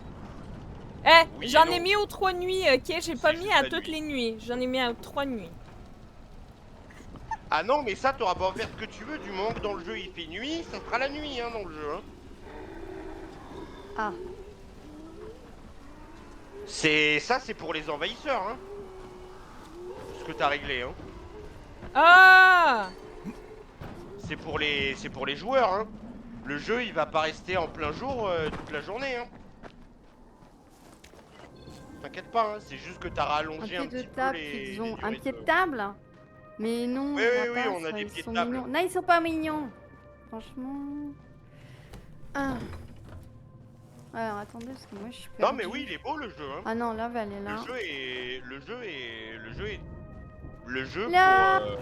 Eh, Oui, j'en non. ai mis aux 3 nuits, ok? J'ai pas C'est mis juste à la toutes nuit. les nuits. J'en ai mis à 3 nuits. Ah non, mais ça, t'auras pas à faire ce que tu veux. Du moment que dans le jeu il fait nuit, ça sera la nuit, hein, dans le jeu. Hein. Ah, C'est pour les envahisseurs, hein. Ce que t'as réglé, hein. Ah! C'est pour les joueurs, hein. Le jeu, il va pas rester en plein jour toute la journée, hein. T'inquiète pas, hein. C'est juste que t'as un rallongé un pied de petit peu table les qu'ils ont. Un durées pied de- de table? Mais non, Oui, ça oui, passe, on a des ils pieds de sont table. mignons. Non, ils sont pas mignons. Franchement. Ah. Alors attendez, parce que moi je suis Non, mais perdue. oui, il est beau le jeu, hein. Ah non, là, elle est là. Le jeu Là. pour,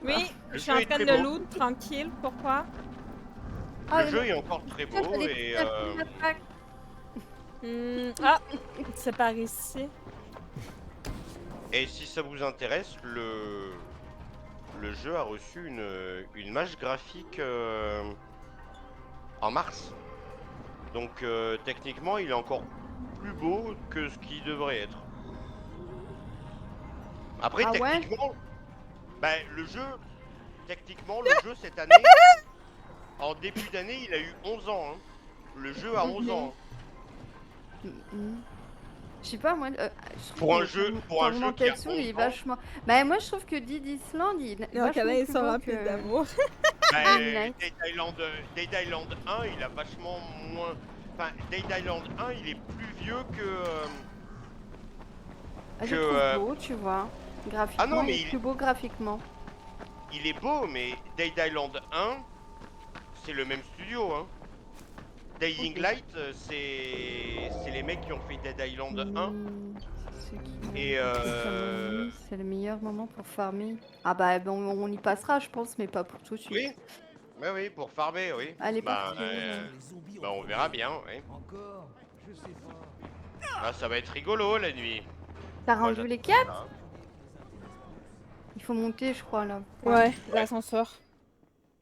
Oui, le je suis jeu en est train très de beau. loot, tranquille. Pourquoi? Ah, le jeu est encore très beau je fais des et petites attaques. Ah! C'est par ici. Et si ça vous intéresse, le jeu a reçu une image graphique en mars. Donc techniquement, il est encore plus beau que ce qu'il devrait être. Après, Ah ouais? techniquement, le jeu cette année, en début d'année, il a eu 11 ans. Hein. Le jeu a 11 ans. Hein. Je sais pas, moi, je trouve Pour que un jeu, ton pour un jeu qui a perso, il est 11 ans, vachement... Bah moi, je trouve que Dead Island, il est Donc vachement là, ils plus sont beau remplis que... d'amour. Night. Dead Island 1, il a vachement moins... Enfin, Dead Island 1, il est plus vieux Ah, je que, le trouve euh, beau, tu vois. Graphiquement, Ah non, mais il est plus beau graphiquement. il est beau, mais Dead Island 1, c'est le même studio, hein. Dying Ok. Light, c'est les mecs qui ont fait Dead Island 1. C'est ceux qui... Et C'est le meilleur moment pour farmer. Ah bah bon, on y passera, je pense, mais pas pour tout de suite. oui, oui, pour farmer, oui. Allez, Bah, parti. on verra bien, oui. Encore? Je sais pas. Ah, ça va être rigolo la nuit. T'as Moi, rendu les j'attends 4? ça. Il faut monter, je crois, là. Ouais, l'ascenseur.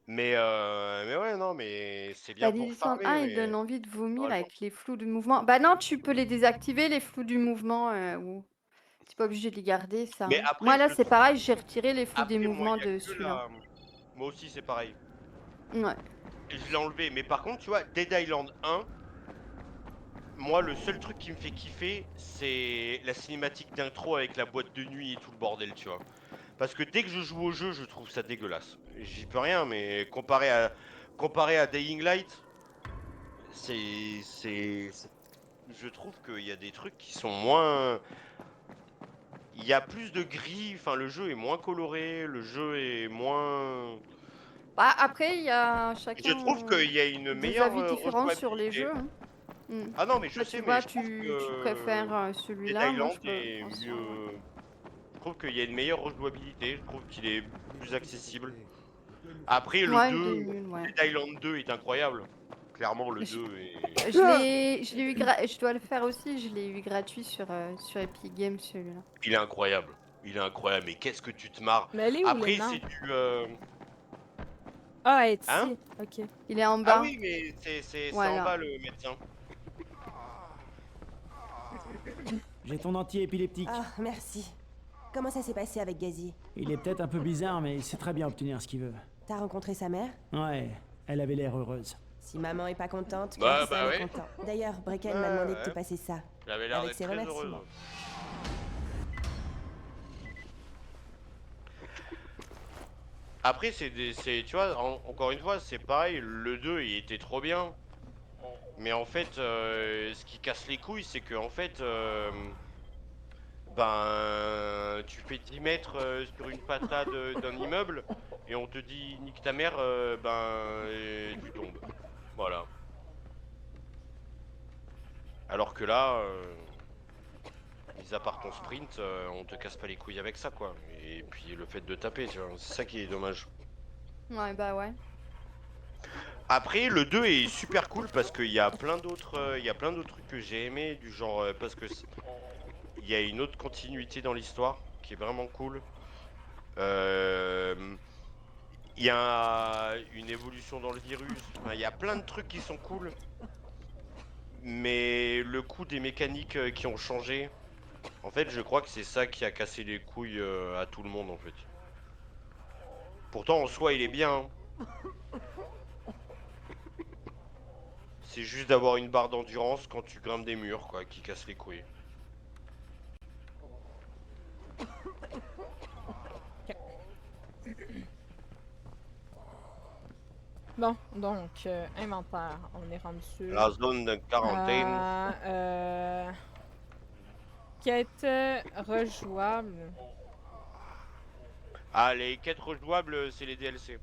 Mais ouais, non, mais c'est bien Bah, pour Dead Island farmer, 1, il mais donne envie de vomir raison. avec les flous de mouvement. Bah non, tu peux les désactiver, les flous du mouvement, ou... T'es pas obligé de les garder, ça. Mais Hein. après, Moi, là, je c'est trouve, pareil, j'ai retiré les flous des après, moi, mouvements il y a de que celui-là. la... Moi aussi, c'est pareil. Ouais. Et je l'ai enlevé. Mais par contre, tu vois, Dead Island 1, moi, le seul truc qui me fait kiffer, c'est la cinématique d'intro avec la boîte de nuit et tout le bordel, tu vois. Parce que dès que je joue au jeu, je trouve ça dégueulasse. J'y peux rien, mais comparé à Dying Light, je trouve qu'il y a des trucs qui sont moins... Il y a plus de gris, enfin le jeu est moins coloré, le jeu est moins... Bah, après, il y a Je chacun trouve qu'il y a une des meilleure avis différents sur les rejouabilité. jeux. Hein. Ah non, mais je Toi, sais, tu mais vois, je trouve tu que préfères Dead celui-là. Moi, Island je est pense, mieux... Je trouve qu'il y a une meilleure rejouabilité, je trouve qu'il est plus accessible. Après, le Ouais, 2, ouais. Dead Island 2 est incroyable. Clairement, le 2 est... Je l'ai eu je dois le faire aussi, je l'ai eu gratuit sur Epic Games, celui-là. Il est incroyable. Il est incroyable, mais qu'est-ce que tu te marres. Mais elle est où, Après, les c'est mains? du... Ah, elle est Hein? ici. Ok. Il est en Ah bas. oui, mais c'est en Voilà. bas, le médecin. J'ai ton anti-épileptique. Ah, merci. Comment ça s'est passé avec Gazi? Il est peut-être un peu bizarre, mais il sait très bien obtenir ce qu'il veut. T'as rencontré sa mère? Ouais, elle avait l'air heureuse. Si maman est pas contente, Bah, personne ouais. est content. D'ailleurs, Brecken Ouais, m'a demandé de ouais. te passer ça. J'avais l'air Avec d'être ses très remerciements. heureuse. Après, tu vois, encore une fois, c'est pareil, le 2, il était trop bien. Mais en fait, ce qui casse les couilles, c'est que, en fait, tu fais 10 mètres sur une façade d'un immeuble, et on te dit, nique ta mère, tu tombes. Voilà. Alors que là, mis à part ton sprint, on te casse pas les couilles avec ça, quoi. Et puis le fait de taper, tu vois, c'est ça qui est dommage. Ouais, bah ouais. Après, le 2 est super cool parce qu'il y a plein d'autres trucs que j'ai aimé, du genre, parce que il y a une autre continuité dans l'histoire qui est vraiment cool. Il y a une évolution dans le virus, enfin, il y a plein de trucs qui sont cool. Mais le coup des mécaniques qui ont changé, en fait, je crois que c'est ça qui a cassé les couilles à tout le monde, en fait. Pourtant, en soi, il est bien. Hein. C'est juste d'avoir une barre d'endurance quand tu grimpes des murs, quoi, qui casse les couilles. Bon, donc, inventaire. On est rendu sur... La zone de quarantaine. Quête rejouable. Ah, les quêtes rejouables, c'est les DLC.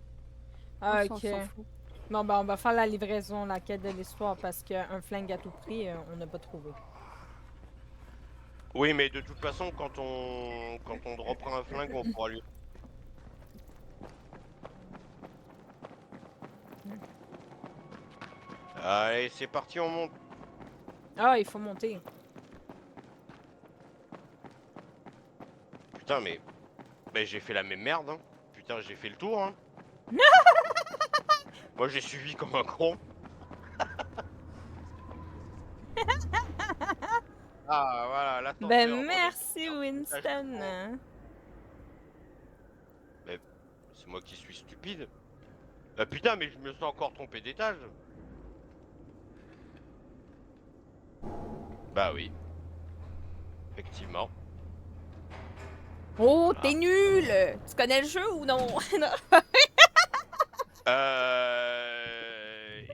Ah, On ok. s'en fout. Bon, ben, on va faire la livraison, la quête de l'histoire, parce qu'un flingue à tout prix, on n'a pas trouvé. Oui, mais de toute façon, quand on droppera un flingue, on pourra lui... Allez, c'est parti, on monte. Ah, il faut monter. Putain, mais j'ai fait la même merde, hein. Putain, j'ai fait le tour, hein. Moi, j'ai suivi comme un con. Ah, voilà, l'ascenseur. Ben, bordel. merci, Merde, étage Winston. suivant. Mais c'est moi qui suis stupide. Bah putain, mais je me suis encore trompé d'étage. Bah oui. Effectivement. Oh, Voilà. t'es nul! Tu connais le jeu ou non?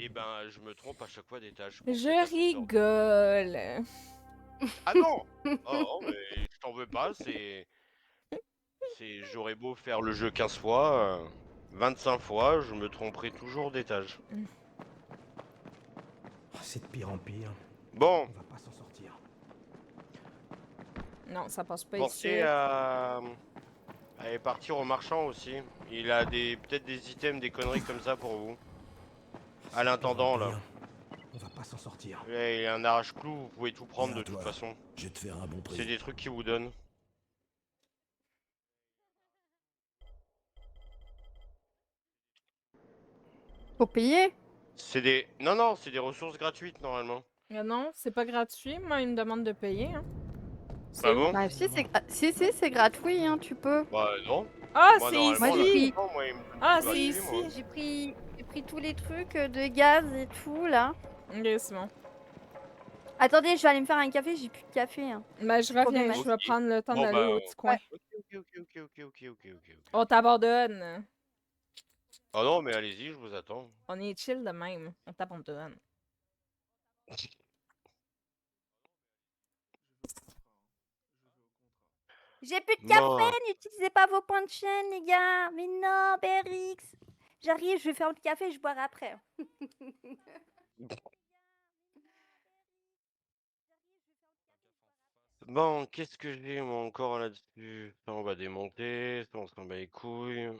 Et ben, je me trompe à chaque fois d'étage. pour cet Je ascenseur. rigole. Ah non! Oh, mais je t'en veux pas, j'aurais beau faire le jeu 15 fois, 25 fois, je me tromperai toujours d'étage. Oh, c'est de pire en pire. Bon, On va pas s'en sortir. Non, ça passe pas ici. pensez à aller partir au marchand aussi. Il a peut-être des items, des conneries comme ça pour vous. C'est À de pire en l'intendant, là. pire. On va pas s'en sortir. Là, il y a un arrache-clou, vous pouvez tout prendre Viens, de toute toi. façon. Je vais te faire un bon C'est prix. des trucs qui vous donnent. Faut payer. C'est des... Non, c'est des ressources gratuites, normalement. Ah non, c'est pas gratuit. Moi, il me demande de payer. Hein. Bah C'est où? bon? Bah, si, c'est gratuit, hein, tu peux. Bah non. Ah, Moi, c'est normalement, Moi, j'ai ici! pris- non, moi, il me donne Ah, tout c'est gratuit, moi. ici! J'ai pris tous les trucs de gaz et tout, là. Ok, c'est bon. Attendez, je vais aller me faire un café, j'ai plus de café. Hein. Ben, je reviens. problématique. Je vais prendre le temps Bon, d'aller bah, au petit coin. Ok. On t'abandonne. Oh non, mais allez-y, je vous attends. On est chill de même. On t'abandonne. J'ai plus de Non. café, n'utilisez pas vos points de chaîne, les gars. Mais non, BRX. J'arrive, je vais faire le café, je boirai après. Bon, qu'est-ce que j'ai moi encore là-dessus? Ça, on va démonter, ça, on s'en bat les couilles.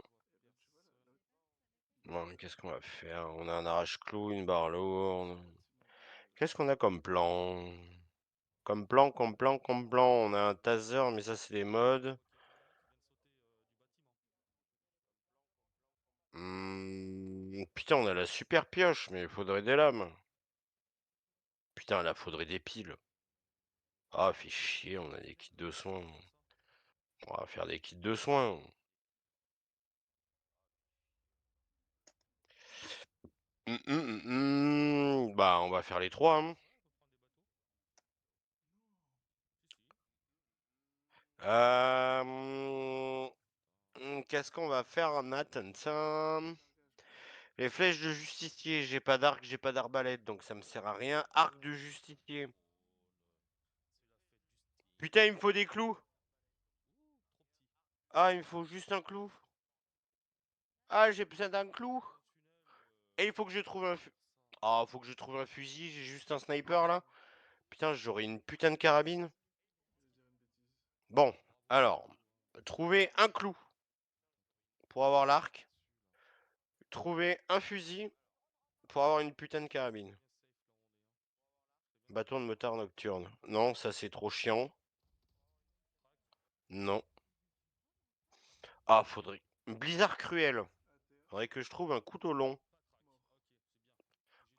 Bon, qu'est-ce qu'on va faire? On a un arrache-clou, une barre lourde. Qu'est-ce qu'on a comme plan? Comme plan. On a un taser, mais ça, c'est des modes. Putain, on a la super pioche, mais il faudrait des lames. Putain, là, faudrait des piles. Ah, fait chier, on a des kits de soins. On va faire des kits de soins. Bah, on va faire les trois. Hein. Qu'est-ce qu'on va faire, Nathan? Les flèches de justicier. J'ai pas d'arc, j'ai pas d'arbalète, donc ça me sert à rien. Arc de justicier. Putain, il me faut des clous. Ah, il me faut juste un clou. Ah, j'ai besoin d'un clou. Et il faut que je trouve un... Ah, faut que je trouve un fusil. J'ai juste un sniper, là. Putain, j'aurais une putain de carabine. Bon, alors. Trouver un clou. Pour avoir l'arc. Trouver un fusil. Pour avoir une putain de carabine. Bâton de motard nocturne. Non, ça c'est trop chiant. Non. Ah, faudrait... Blizzard cruel. Faudrait que je trouve un couteau long.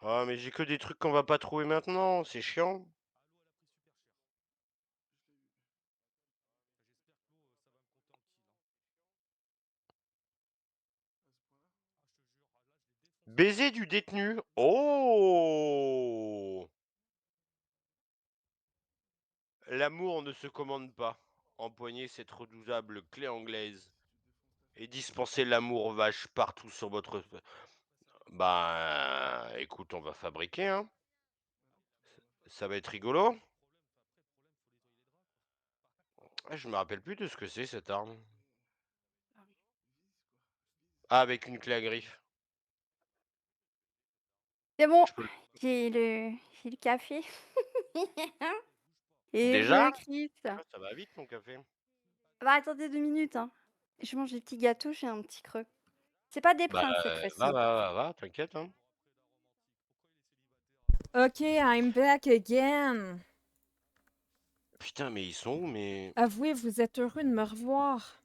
Ah, mais j'ai que des trucs qu'on va pas trouver maintenant. C'est chiant. Baiser du détenu. Oh! L'amour ne se commande pas. Empoignez cette redoutable clé anglaise. Et dispensez l'amour vache partout sur votre... Bah, écoute, on va fabriquer, hein. Ça va être rigolo. Ah, je me rappelle plus de ce que c'est cette arme. Ah, avec une clé à griffe. C'est bon, Je peux le- j'ai le café. Et Déjà? Chris. Ah, ça va vite ton café. Bah, attendez 2 minutes. Hein. Je mange des petits gâteaux, j'ai un petit creux. C'est pas des Bah, princes cette fois-ci. va, t'inquiète, hein. Ok, I'm back again. Putain, mais ils sont où, mais... Avouez, vous êtes heureux de me revoir.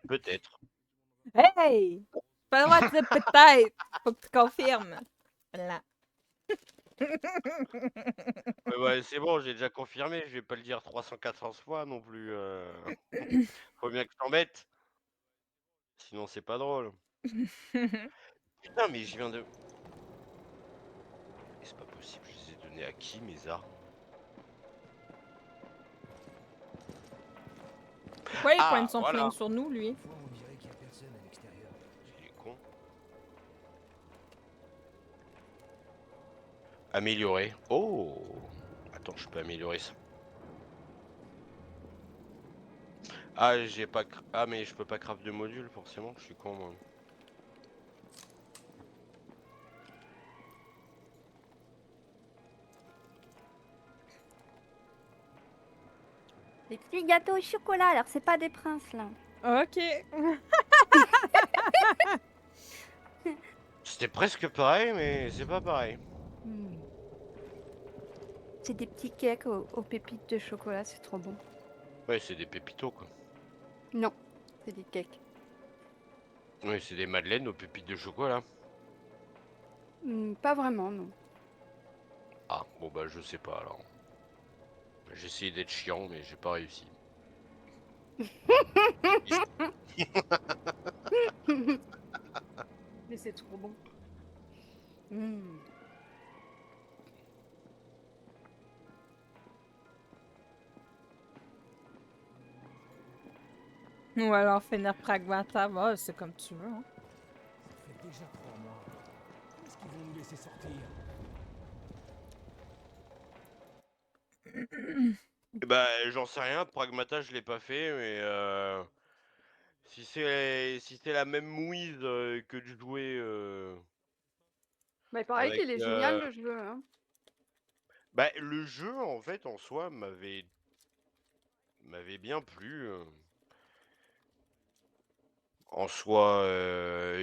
Peut-être. Hey! Pas le droit de dire peut-être. Faut que tu confirmes. Voilà. Ouais, c'est bon, j'ai déjà confirmé, je vais pas le dire 300-400 fois non plus. Faut bien que je t'embête. Sinon, c'est pas drôle. Putain, mais je viens de... Mais c'est pas possible, je les ai donnés à qui, mes armes? Pourquoi il Ah, pointe son voilà. flingue sur nous, lui? On dirait qu'il y a personne à l'extérieur. Il est con. Améliorer. Oh! Attends, je peux améliorer ça. Ah, j'ai pas... Ah, mais je peux pas craft de module, forcément, je suis con, moi. Des petits gâteaux au chocolat, alors c'est pas des princes là. Ok. C'était presque pareil, mais c'est pas pareil. C'est des petits cakes aux pépites de chocolat, c'est trop bon. Ouais, c'est des pépitos, quoi. Non, c'est des cakes. Ouais, c'est des madeleines aux pépites de chocolat. Pas vraiment, non. Ah, bon bah je sais pas alors. J'ai essayé d'être chiant, mais j'ai pas réussi. Mais c'est trop bon. Ou alors finir Pragmata, bah, c'est comme tu veux. Hein. Ça fait déjà 3 mois. Est-ce qu'ils vont nous laisser sortir? Bah j'en sais rien, Pragmata je l'ai pas fait, mais si c'est la même mouise que de jouer Bah, il paraît avec qu'il est génial le jeu. Hein. bah le jeu en fait en soi m'avait bien plu. En soi,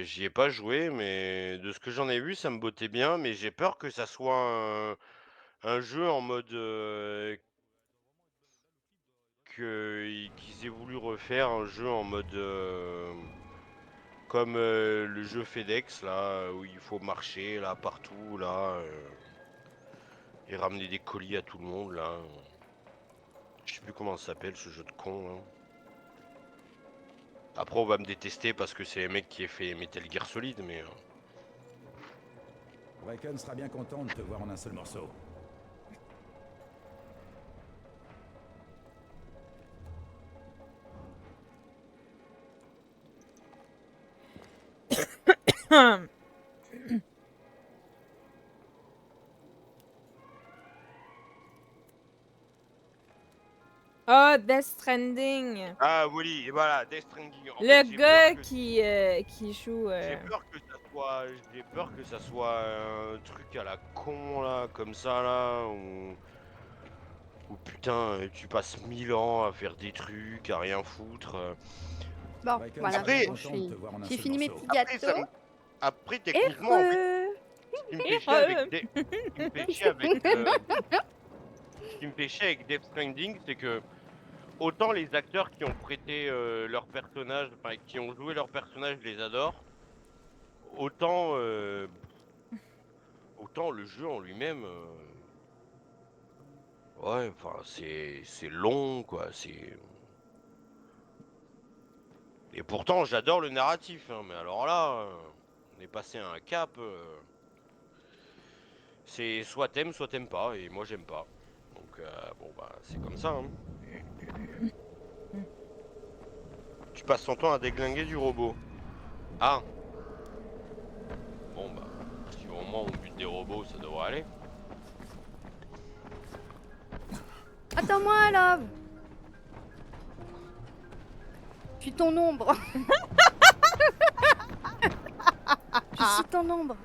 j'y ai pas joué, mais de ce que j'en ai vu, ça me bottait bien, mais j'ai peur que ça soit un jeu en mode qu'ils aient voulu refaire un jeu en mode comme le jeu FedEx là où il faut marcher là partout là et ramener des colis à tout le monde là. Je sais plus comment ça s'appelle ce jeu de con là. Après on va me détester parce que c'est les mecs qui aient fait Metal Gear Solid mais Bracken sera bien content de te voir en un seul morceau. Ah, Death Stranding. ah oui, et voilà, Death Stranding. En Le fait, j'ai gars peur que- qui joue. j'ai peur que ça soit un truc à la con là, comme ça là, où putain, tu passes 1000 ans à faire des trucs, à rien foutre. Bon, Bracken voilà, sera bien bon, content de te voir en un j'ai seul fini mes morceau. petits Après, gâteaux. Après, techniquement, en fait, Heureux. ce qui me fait chier avec ce qui me fait chier avec Death Stranding, c'est que autant les acteurs qui ont prêté leur personnage, enfin qui ont joué leur personnage, je les adore. Autant le jeu en lui-même, ouais, enfin c'est long quoi, c'est. Et pourtant j'adore le narratif, hein, mais alors là, on est passé à un cap. C'est soit t'aimes pas, et moi j'aime pas. Donc bon bah c'est comme ça. Hein. Tu passes ton temps à déglinguer du robot. Ah. Bon bah, si au moins on bute des robots, ça devrait aller. Attends-moi, Love. Je suis ton ombre. Je suis ton ombre.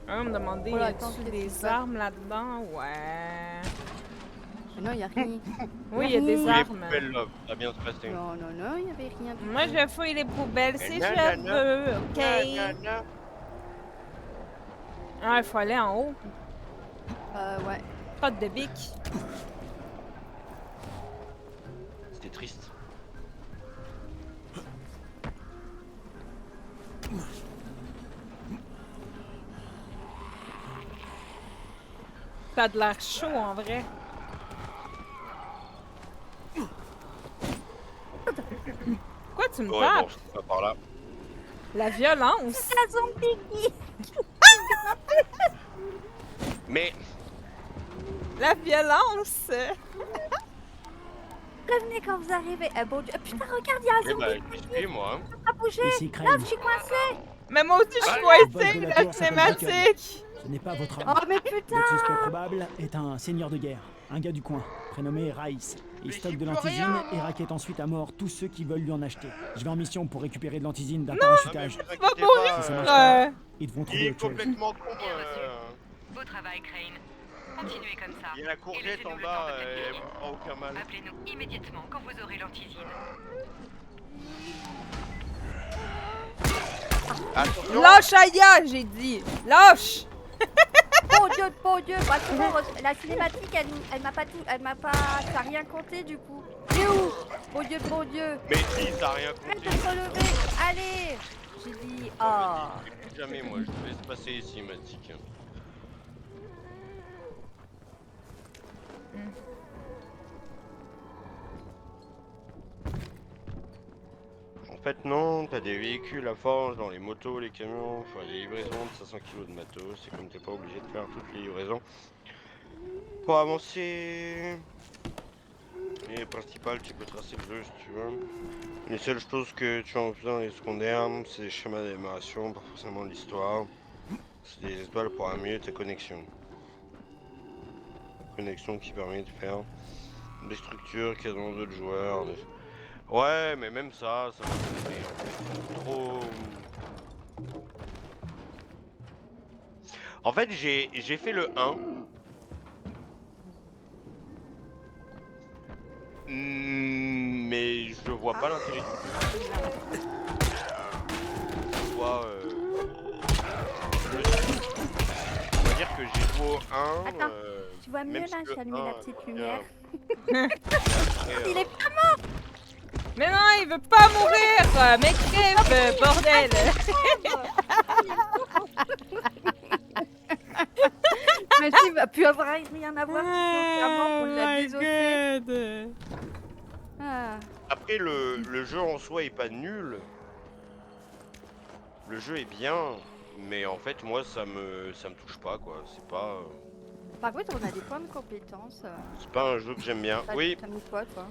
On va me demander Voilà, y a-tu attends, je des laisse ça. armes là-dedans? Ouais. Non, y a rien. Oui, il y a des Les armes. poubelles, là, ça va bien se passer. Non, non, non, y avait rien du Moi, tout. je fouille les poubelles si je Nanana. veux, ok? Nanana. Ah, il faut aller en haut. Ouais. Pas de bic. C'était triste. T'as de l'air chaud, en vrai. Pourquoi tu me Ouais, tapes? bon, c'est pas par là. La violence. La zombie. Mais, La violence. Revenez quand vous arrivez. Bon Dieu. Putain, regarde, y a un eh zombie ben, je suis moi. Hein. qui a bougé. Ici, Là, Crane. je suis coincée. Mais moi aussi, je suis Ah, le boss coincée, de la la tour s'appelle Deacon. cinématique. Ce n'est pas votre Oh, homme. mais putain. Votre suspect probable est un seigneur de guerre, un gars du coin, prénommé Rice. Il Mais stocke j'y de peux l'antisine rien. et raquette ensuite à mort tous ceux qui veulent lui en acheter. Je vais en mission pour récupérer de l'antisine d'un Ah, mais parachutage. vous Va inquiétez mourir. pas, Ça marche pas. Euh, Ils devront il trouver est autre chose. complètement con. Beau travail, Crane. Continuez comme ça. Il y a la Et courgette laissez-nous en le bas, temps de elle planifier. me fera aucun mal. Appelez-nous immédiatement quand vous aurez l'antisine. Attention. Lâche Aya, j'ai dit. Lâche. Bon Dieu. Bah, c'est bon, la cinématique, elle m'a pas tout, ça a rien compté du coup. C'est où? Bon Dieu. Mais si, ça a rien Arrête compté. de se relever. Allez. J'ai dit, oh. Jamais, moi, je laisse passer les cinématiques. En fait, non, t'as des véhicules à forge dans les motos, les camions, faire des livraisons de 500 kg de matos, c'est comme t'es pas obligé de faire toutes les livraisons. Pour avancer, et principal, tu peux tracer le jeu si tu veux. Les seules choses que tu as en plus dans les secondaires, c'est les schémas de démarration, pas forcément l'histoire. C'est des étoiles pour améliorer ta connexion. Connexion qui permet de faire des structures qu'il y a dans d'autres joueurs. Ouais, mais même ça va m'aider en fait. Trop. En fait, j'ai fait le 1. Mais je vois pas l'intérêt du tout. Je vois. On va dire que j'ai joué au 1. Attends, tu vois mieux même si là, le j'ai allumé 1, la petite lumière. après, Il est Mais non, il veut pas mourir. Mais crève, bordel. Mais si, va plus avoir rien à voir. Clairement, on l'a désossé. Ah. Après, le jeu en soi est pas nul. Le jeu est bien, mais en fait, moi, ça me touche pas, quoi. C'est pas. Par contre, on a des points de compétence. C'est pas un jeu que j'aime bien. Oui, T'as mis quoi, toi?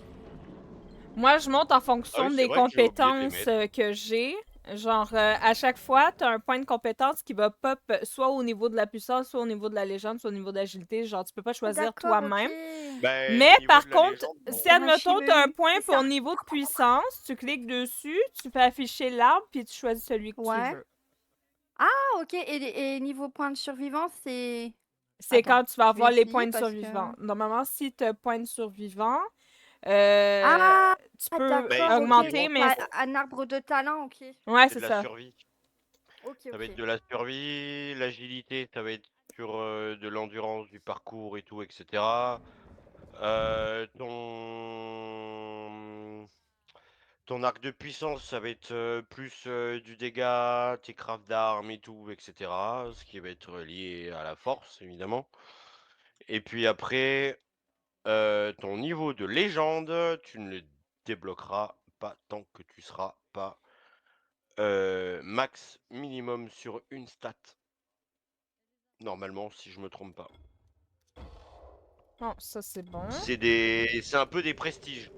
Moi, je monte en fonction Ah oui, c'est des vrai que j'ai oublié de les compétences que j'ai. Genre, à chaque fois, tu as un point de compétence qui va pop soit au niveau de la puissance, soit au niveau de la légende, soit au niveau de l'agilité. Genre, tu peux pas choisir D'accord, toi-même. ok. ben, Mais au niveau par de la contre, légende, bon. si admettons, tu as un Hachimelu, point c'est pour ça. niveau de puissance, tu cliques dessus, tu fais afficher l'arbre, puis tu choisis celui que Ouais. tu veux. Ah, ok. Et niveau point de survivance, c'est... C'est Attends, quand tu vas je vais avoir les essayer points de parce que- survivant. Normalement, si tu as point de survivant, Ah, tu Ah, peux d'accord, augmenter, ok. mais... Un arbre de talent, ok. Ouais, C'est c'est de la ça. survie. Ok, Ça va être ok. de la survie, l'agilité, ça va être sur de l'endurance, du parcours et tout, etc. Ton arc de puissance, ça va être plus du dégât, tes crafts d'armes et tout, etc. Ce qui va être lié à la force, évidemment. Et puis après, ton niveau de légende, tu ne le débloqueras pas tant que tu seras pas max minimum sur une stat. Normalement, si je me trompe pas. Bon, ça c'est bon. C'est un peu des prestiges.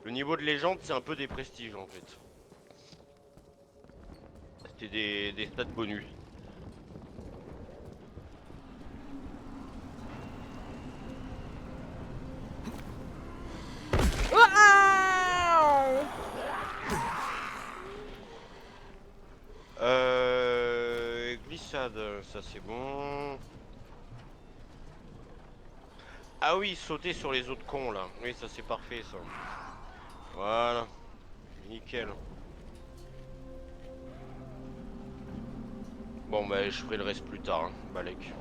Le niveau de légende, c'est un peu des prestiges en fait. C'est des stats bonus. Ouah! Glissade, ça c'est bon. Ah oui, sauter sur les autres cons là. Oui, ça c'est parfait ça. Voilà. Nickel. Bon bah je ferai le reste plus tard, hein. Balek.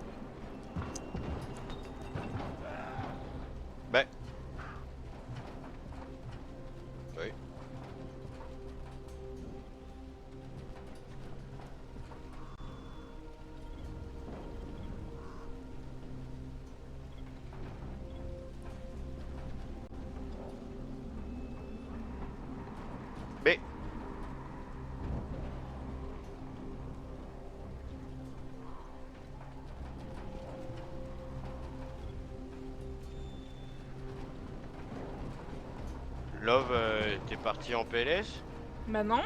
Bah. Oui. Mais. Love, t'es parti en PLS? Bah non.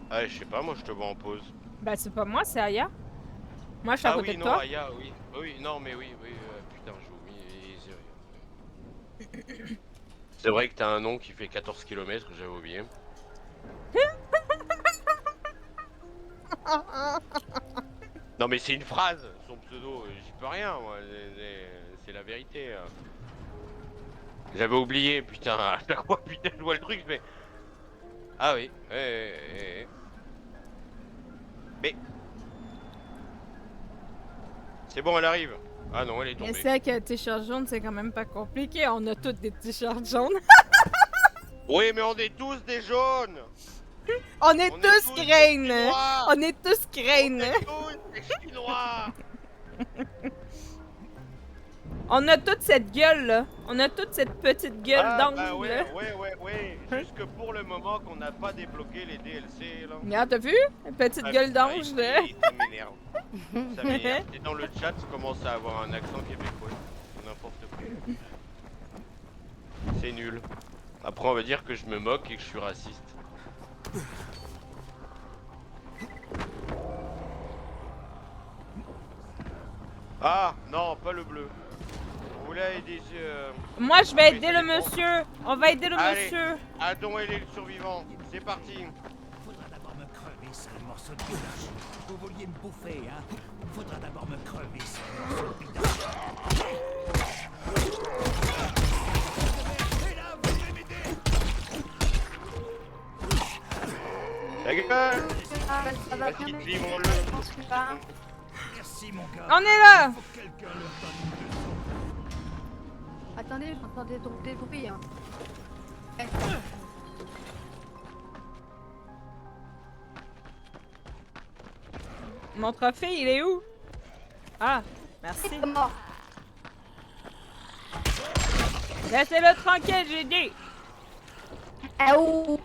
Ah, je sais pas, moi je te vois en pause. Bah c'est pas moi, c'est Aya. Moi je suis à Ah côté oui, de non, toi. Aya, oui. Oui, non, mais oui, oui, putain, j'ai oublié. C'est vrai que t'as un nom qui fait 14 km, j'avais oublié. Non mais c'est une phrase, son pseudo, j'y peux rien, moi, c'est la vérité. J'avais oublié, putain, à chaque fois, putain, je vois le truc, je fais... Ah oui, mais... C'est bon, elle arrive. Ah non, elle est Mais tombée. c'est vrai que t-shirt jaune, c'est quand même pas compliqué. On a tous des t-shirts jaunes. Oui, mais on est tous des jaunes. On est tous des graines. Chinois. On est tous On graines. est tous des Chinois. On a toute cette gueule là. On a toute cette petite gueule Ah d'ange bah là. ouais. Jusque pour le moment qu'on n'a pas débloqué les DLC là. Regarde, t'as vu? Une petite gueule d'ange là. Ça m'énerve. Ça m'énerve. Et dans le chat, tu commences à avoir un accent québécois. C'est n'importe quoi. C'est nul. Après, on va dire que je me moque et que je suis raciste. Ah non, pas le bleu. On voulait aider. Moi je vais Oui, aider ça le dépend. monsieur. On va aider le Allez. monsieur. Adon et les survivants. C'est parti. Faudra d'abord me crever, sale morceau de bidage. Vous vouliez me bouffer, hein? Faudra d'abord me crever, sale morceau de bidage. Et là, vous devez m'aider! La gueule. Ah, ça va Vas-y, bien m'aider, vivons-le. je pense que pas. Merci, mon gars. On est là. Faut que quelqu'un leur donne une leçon. Attendez, j'entendais donc des bruits. Hein. Eh, Mon trophée, il est où? Ah, merci. c'est mort. Laissez-le tranquille, j'ai dit. Ah ouh.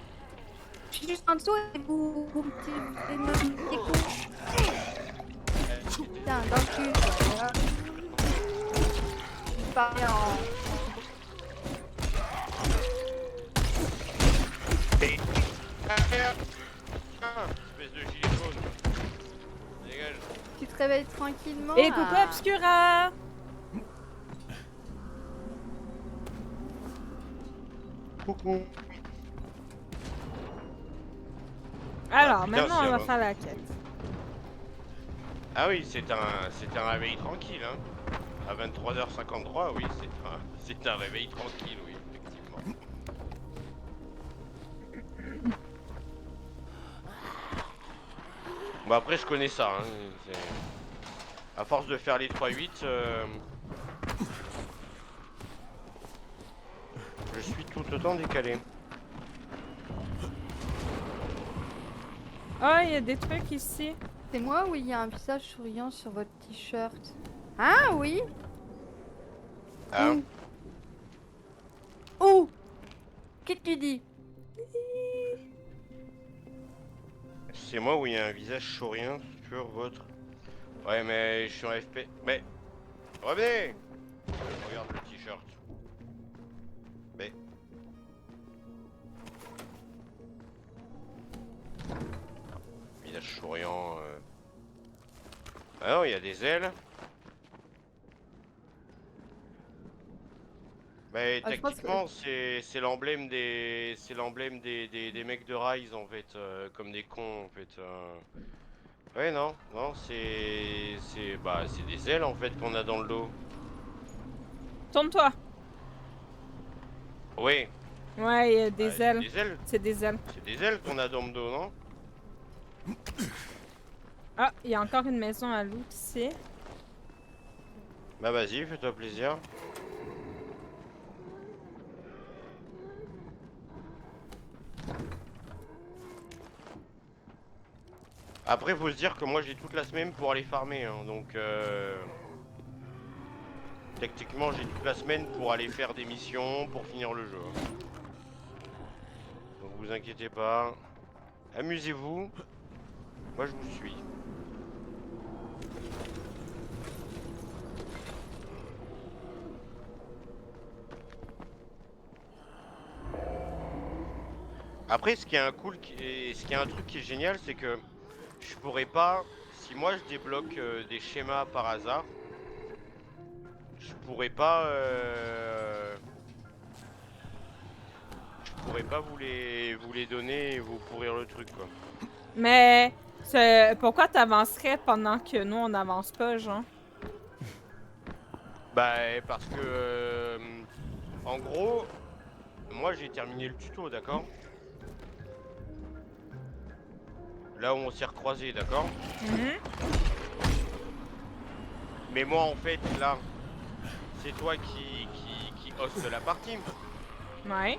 Je suis juste en dessous et vous me tirez des coups. Putain, dans le cul. Quoi. Je parlais en... Espèce de gilet jaune. Dégage. Tu te réveilles tranquillement. Et là. coucou Obscura. Coucou. Alors, putain, maintenant c'est on va avant. faire la quête. Ah oui, c'est un réveil tranquille, hein. À 23h53, oui, c'est un réveil tranquille, oui, effectivement. Bon après je connais ça, hein. À force de faire les 3-8, je suis tout autant décalé. Oh, il y a des trucs ici. C'est moi ou il y a un visage souriant sur votre t-shirt? Ah oui. Hein? Oh. Qu'est-ce que tu dis? C'est moi où il y a un visage chaurien sur votre... Ouais mais je suis en FP... Mais... Revenez! Regarde le t-shirt. Mais... Visage souriant... Ah non, il y a des ailes. Mais Ah, je pense tactiquement, c'est l'emblème des mecs de Rise en fait, comme des cons en fait. Ouais, non, c'est des ailes en fait qu'on a dans le dos. Tourne-toi. Oui. Ouais, il y a des c'est ailes. des ailes. C'est des ailes. C'est des ailes qu'on a dans le dos, non? Ah, il y a encore une maison à loot ici. Bah vas-y, fais-toi plaisir. Après, faut se dire que moi j'ai toute la semaine pour aller farmer, hein, donc techniquement j'ai toute la semaine pour aller faire des missions, pour finir le jeu. Donc vous inquiétez pas, amusez-vous, moi je vous suis. Après, ce qui est un truc qui est génial, c'est que je pourrais pas, si moi je débloque des schémas par hasard, je pourrais pas vous les donner et vous pourrir le truc quoi. Mais pourquoi t'avancerais pendant que nous on n'avance pas, genre? Bah parce que en gros, moi j'ai terminé le tuto, d'accord? Là où on s'est recroisés, d'accord? Mais moi en fait là, c'est toi qui hoste la partie. Ouais.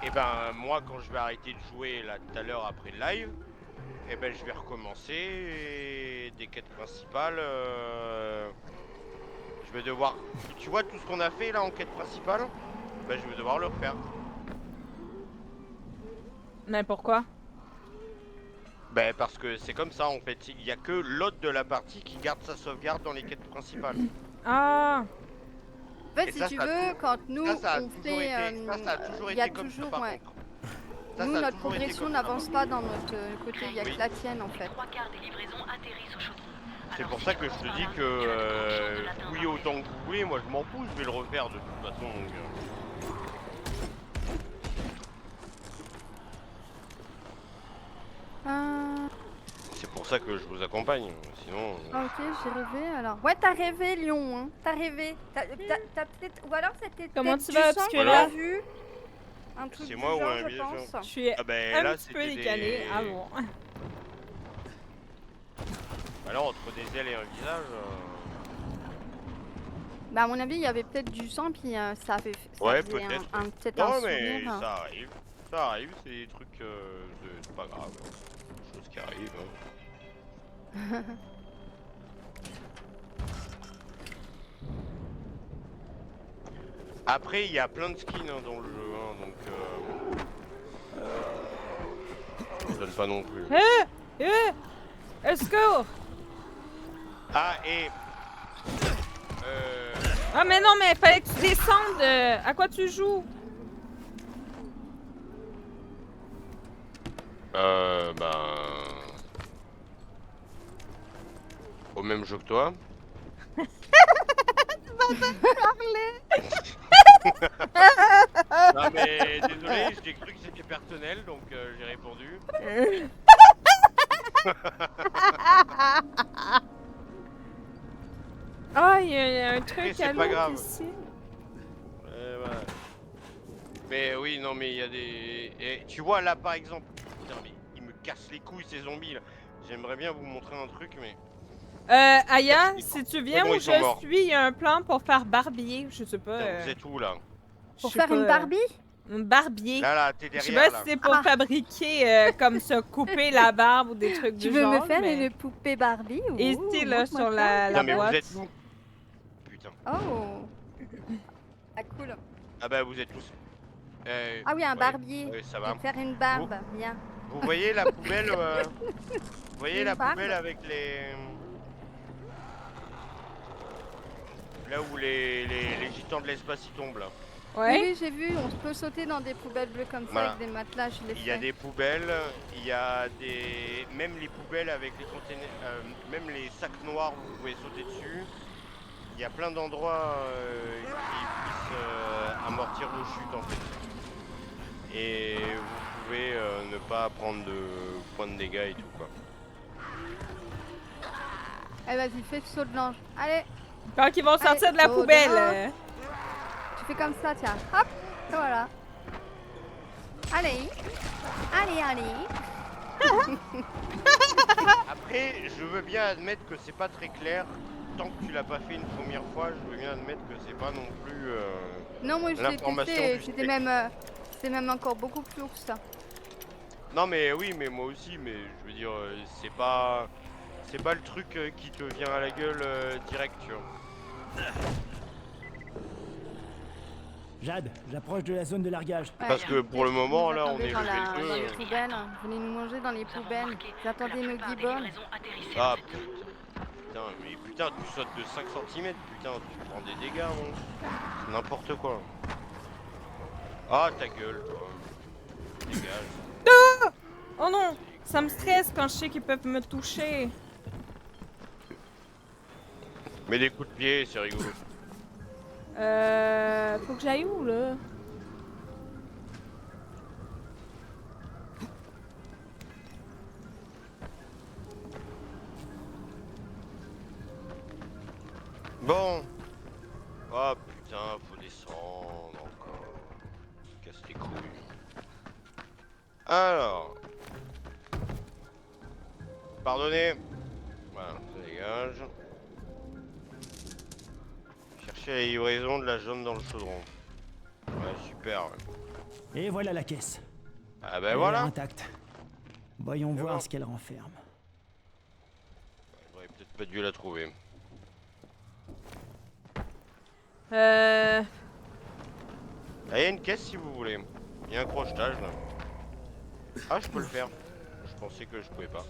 Et ben moi quand je vais arrêter de jouer là tout à l'heure après le live, et ben je vais recommencer et des quêtes principales. Je vais devoir. Tu vois tout ce qu'on a fait là en quête principale? Ben je vais devoir le refaire. Mais pourquoi? Ben parce que c'est comme ça en fait, il y a que l'hôte de la partie qui garde sa sauvegarde dans les quêtes principales. Ah! En fait, Et si ça, tu ça a veux, quand nous ça a on toujours fait. été, ça a toujours Il y a été comme ça toujours. par Ouais. contre. Ça, Nous, ça a notre toujours été progression comme ça, n'avance par pas dans notre côté, il y a Oui. que la tienne en fait. Les 3/4 des livraisons atterrissent au chaudron. C'est Alors, pour si ça tu que je commences te par dis là, que tu as de grandes chances de l'atteindre. fouillez autant que vous voulez, moi je m'en fous, je vais le refaire de toute façon. Donc, c'est pour ça que je vous accompagne, sinon... Ah, ok, j'ai rêvé alors. Ouais, t'as rêvé, Lyon, hein. T'as rêvé. T'as peut-être. Ou alors c'était Comment peut-être tu du vas, sang que Obscura? t'as vu. Un truc C'est du moi ou genre, un je visage? pense. Je suis Ah ben un là petit peu c'était décalée. des... Ah bon. Alors entre des ailes et un visage... Bah, à mon avis, il y avait peut-être du sang, puis ça avait ça Ouais, faisait peut-être. peut-être Non un mais souvenir. ça arrive, c'est des trucs... c'est pas grave, des choses qui arrivent. Hein. Après, il y a plein de skins hein, dans le jeu, hein, donc je donne pas non plus. Au secours! Ah, et... Ah, mais non, mais fallait que tu descendes. À quoi tu joues? Au même jeu que toi. Non mais désolé, j'ai cru que c'était personnel, donc j'ai répondu. Ah, il y a un truc c'est à pas l'autre grave. ici. Voilà. Mais oui, non mais il y a des... Et tu vois là par exemple, putain mais ils me cassent les couilles ces zombies là. J'aimerais bien vous montrer un truc mais... Aya, si tu viens Ouais, bon, où ils sont je morts. suis, il y a un plan pour faire barbier. Je sais pas. Putain, vous êtes où là? je Pour sais faire pas, une Barbie? Un barbier. Là, t'es Je sais derrière pas si là. c'est pour fabriquer comme ça, couper la barbe ou des trucs Tu du veux genre. me faire mais... une poupée Barbie ou Ici, là, montre-moi sur ça. la Non mais vous boîte. êtes où? Putain. Oh. Ah, cool. Ah bah vous êtes tous... Ah oui, un ouais, barbier. ouais, ça Je va. vais te faire une barbe, bien. Vous voyez la poubelle Vous voyez Une la barbe. poubelle avec les... Là où les gitans de l'espace y tombent là. Ouais. Oui, j'ai vu, on peut sauter dans des poubelles bleues comme ça Voilà. avec des matelas, je l'ai Il y a fait. des poubelles, il y a des... Même les poubelles avec les containers... même les sacs noirs, vous pouvez sauter dessus. Il y a plein d'endroits qui puissent amortir vos chutes en fait. Et vous pouvez ne pas prendre de points de dégâts et tout quoi. Eh vas-y, fais le saut de l'ange. Allez, Quand ils vont sortir Allez, de la saut de poubelle. l'ange. Tu fais comme ça, tiens. Hop, et voilà. Allez. Allez, allez. Après, je veux bien admettre que c'est pas très clair. Tant que tu l'as pas fait une première fois, je veux bien admettre que c'est pas non plus Non, moi je l'ai l'information testé, du c'était texte. même encore beaucoup plus haut que ça. Non mais oui, mais moi aussi, mais je veux dire, c'est pas le truc qui te vient à la gueule direct, tu vois. Jade, j'approche de la zone de largage. Ouais. Parce que pour le moment, Vous là, on attendez est dans level la, 2. dans les poubelles. Venez nous manger dans les Nous avons poubelles. remarqué Vous que attendez la nos plupart des gibbons. livraisons atterrissaient Ah en cette zone. putain, mais putain, tu sautes de 5 cm, putain, tu prends des dégâts, mon. C'est n'importe quoi. Ah, ta gueule, toi. Dégage. Oh non! Ça me stresse quand je sais qu'ils peuvent me toucher. Mets des coups de pied, c'est rigolo. Faut que j'aille où, là? Bon. Ah putain, faut descendre encore. Casse les couilles. Alors. Pardonnez. Voilà, ça dégage. Chercher la livraison de la jaune dans le chaudron. Ouais, super. Ouais. Et voilà la caisse. Ah Elle ben est voilà. intacte. Voyons voir bon. ce qu'elle renferme. J'aurais peut-être pas dû la trouver. Euh... Ah, il y a une caisse si vous voulez. Il y a un crochetage là. Ah, je peux le faire. Je pensais que je pouvais pas.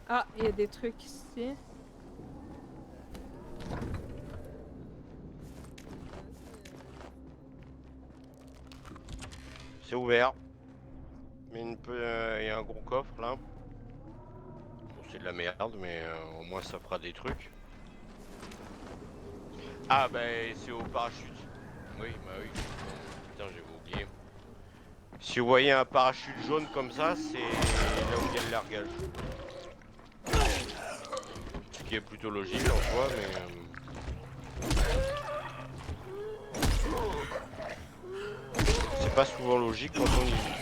Ah, il y a des trucs ici. C'est ouvert. Mais il y a un gros coffre là. Bon, c'est de la merde, mais au moins ça fera des trucs. Ah, bah c'est au parachute. Oui, bah oui. Putain, j'ai oublié. Si vous voyez un parachute jaune comme ça, c'est là où il y a le largage. Ce qui est plutôt logique en soi, mais. C'est pas souvent logique quand on y vit.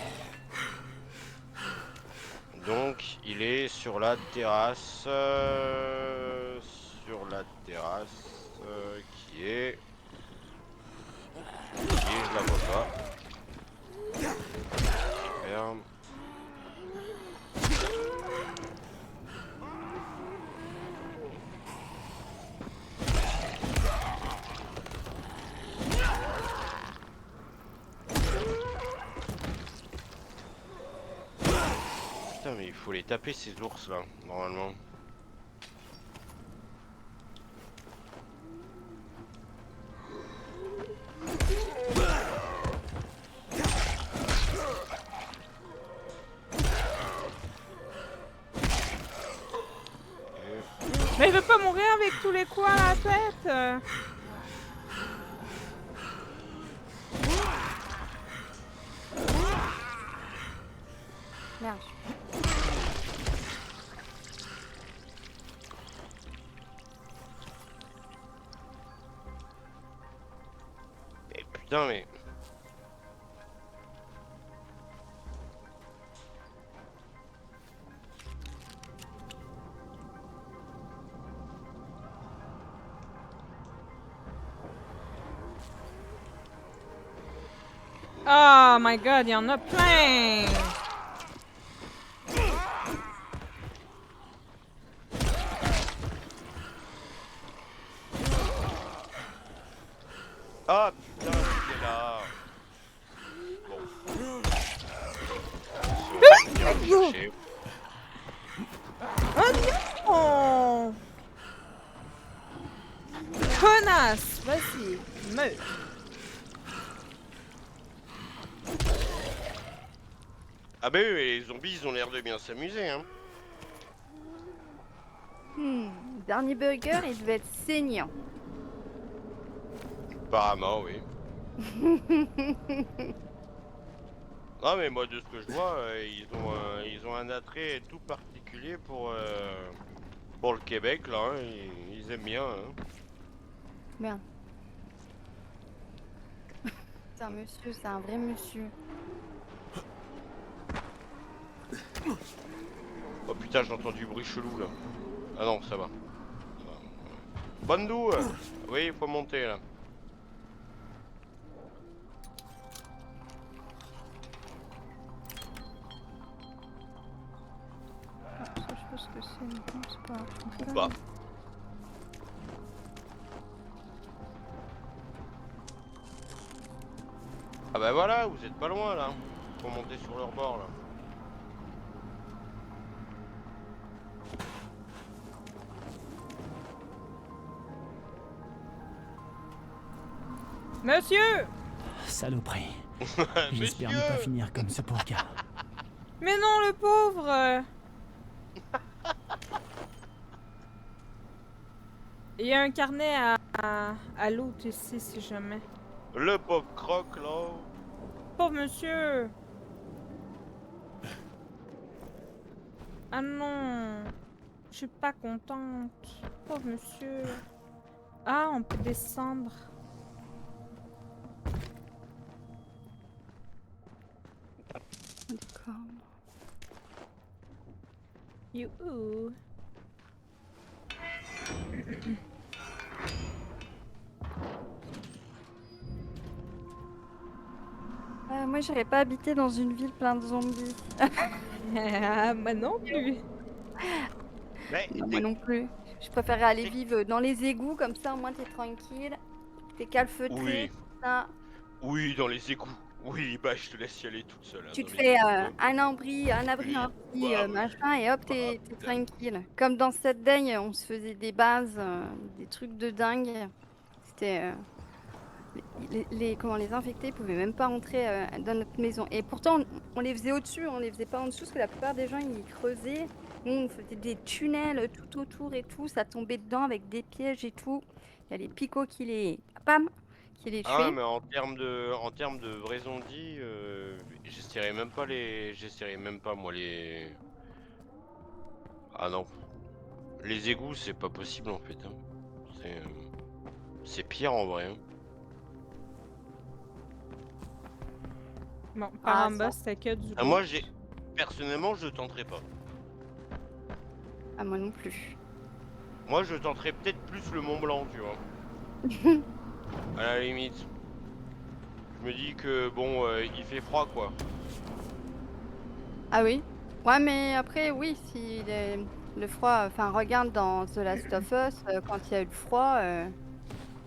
Donc il est sur la terrasse. Sur la terrasse qui est. Je la vois pas. Super. Putain, mais il faut les taper ces ours là, normalement. Mais il veut pas mourir avec tous les coups à la tête. Merde. Mais putain, mais. Oh my god, il y en a plein! Ah putain, c'est là. Bon. On va venir me chercher. Oh non! Connasse! Vas-y, meurs. Ah bah oui, mais les zombies ils ont l'air de bien s'amuser hein. Dernier burger, il devait être saignant. Apparemment oui. Non mais moi de ce que je vois, ils ont un attrait tout particulier pour le Québec là, hein. Ils aiment bien. Hein. Merde. C'est un monsieur, c'est un vrai monsieur. Oh putain, j'ai entendu du bruit chelou là. Ah non, ça va. Bandou oui, il faut monter là. Ah, ça, je sais pas ce que c'est, mais bon, c'est pas grave. Ou pas. Ah bah voilà, vous êtes pas loin là. Faut monter sur leur bord là. Monsieur! Saloperie. J'espère ne Monsieur pas finir comme ce pauvre gars. Mais non, le pauvre! Il y a un carnet à l'autre ici, si jamais. Le pauvre croc là. Pauvre monsieur! Ah non! Je suis pas contente. Pauvre monsieur. Ah, on peut descendre. D'accord. Youhou! Moi, j'irais pas habiter dans une ville pleine de zombies. Ah, moi non plus. Mais Non, moi non plus. Je préférerais aller vivre dans les égouts, comme ça, au moins t'es tranquille. T'es calfeutré. oui, Ça. oui, dans les égouts. Oui, bah je te laisse y aller toute seule. Hein, Tu dans te les fais égouts, un abri, Bah, machin, et hop, t'es tranquille. Comme dans cette daigne, on se faisait des bases, des trucs de dingue. C'était... comment les infectés pouvaient même pas entrer dans notre maison. Et pourtant, on les faisait au-dessus, on les faisait pas en dessous, parce que la plupart des gens, ils creusaient. Nous, on faisait des tunnels tout autour et tout, ça tombait dedans avec des pièges et tout. Il y a les picots qui les... Pam, qui les Ah, tuaient. mais en termes de vrais zombies, j'essaierai même pas moi les. Ah non, les égouts c'est pas possible en fait. Hein. C'est pire en vrai. Hein. Bon, par en ça. bas, c'était que du Ah, moi personnellement je tenterai pas. Ah, moi non plus. Moi je tenterai peut-être plus le Mont Blanc, tu vois. À la limite. Je me dis que bon, il fait froid quoi. Ah oui? Ouais, mais après, oui, si le froid... Enfin, regarde dans The Last of Us, quand il y a eu le froid,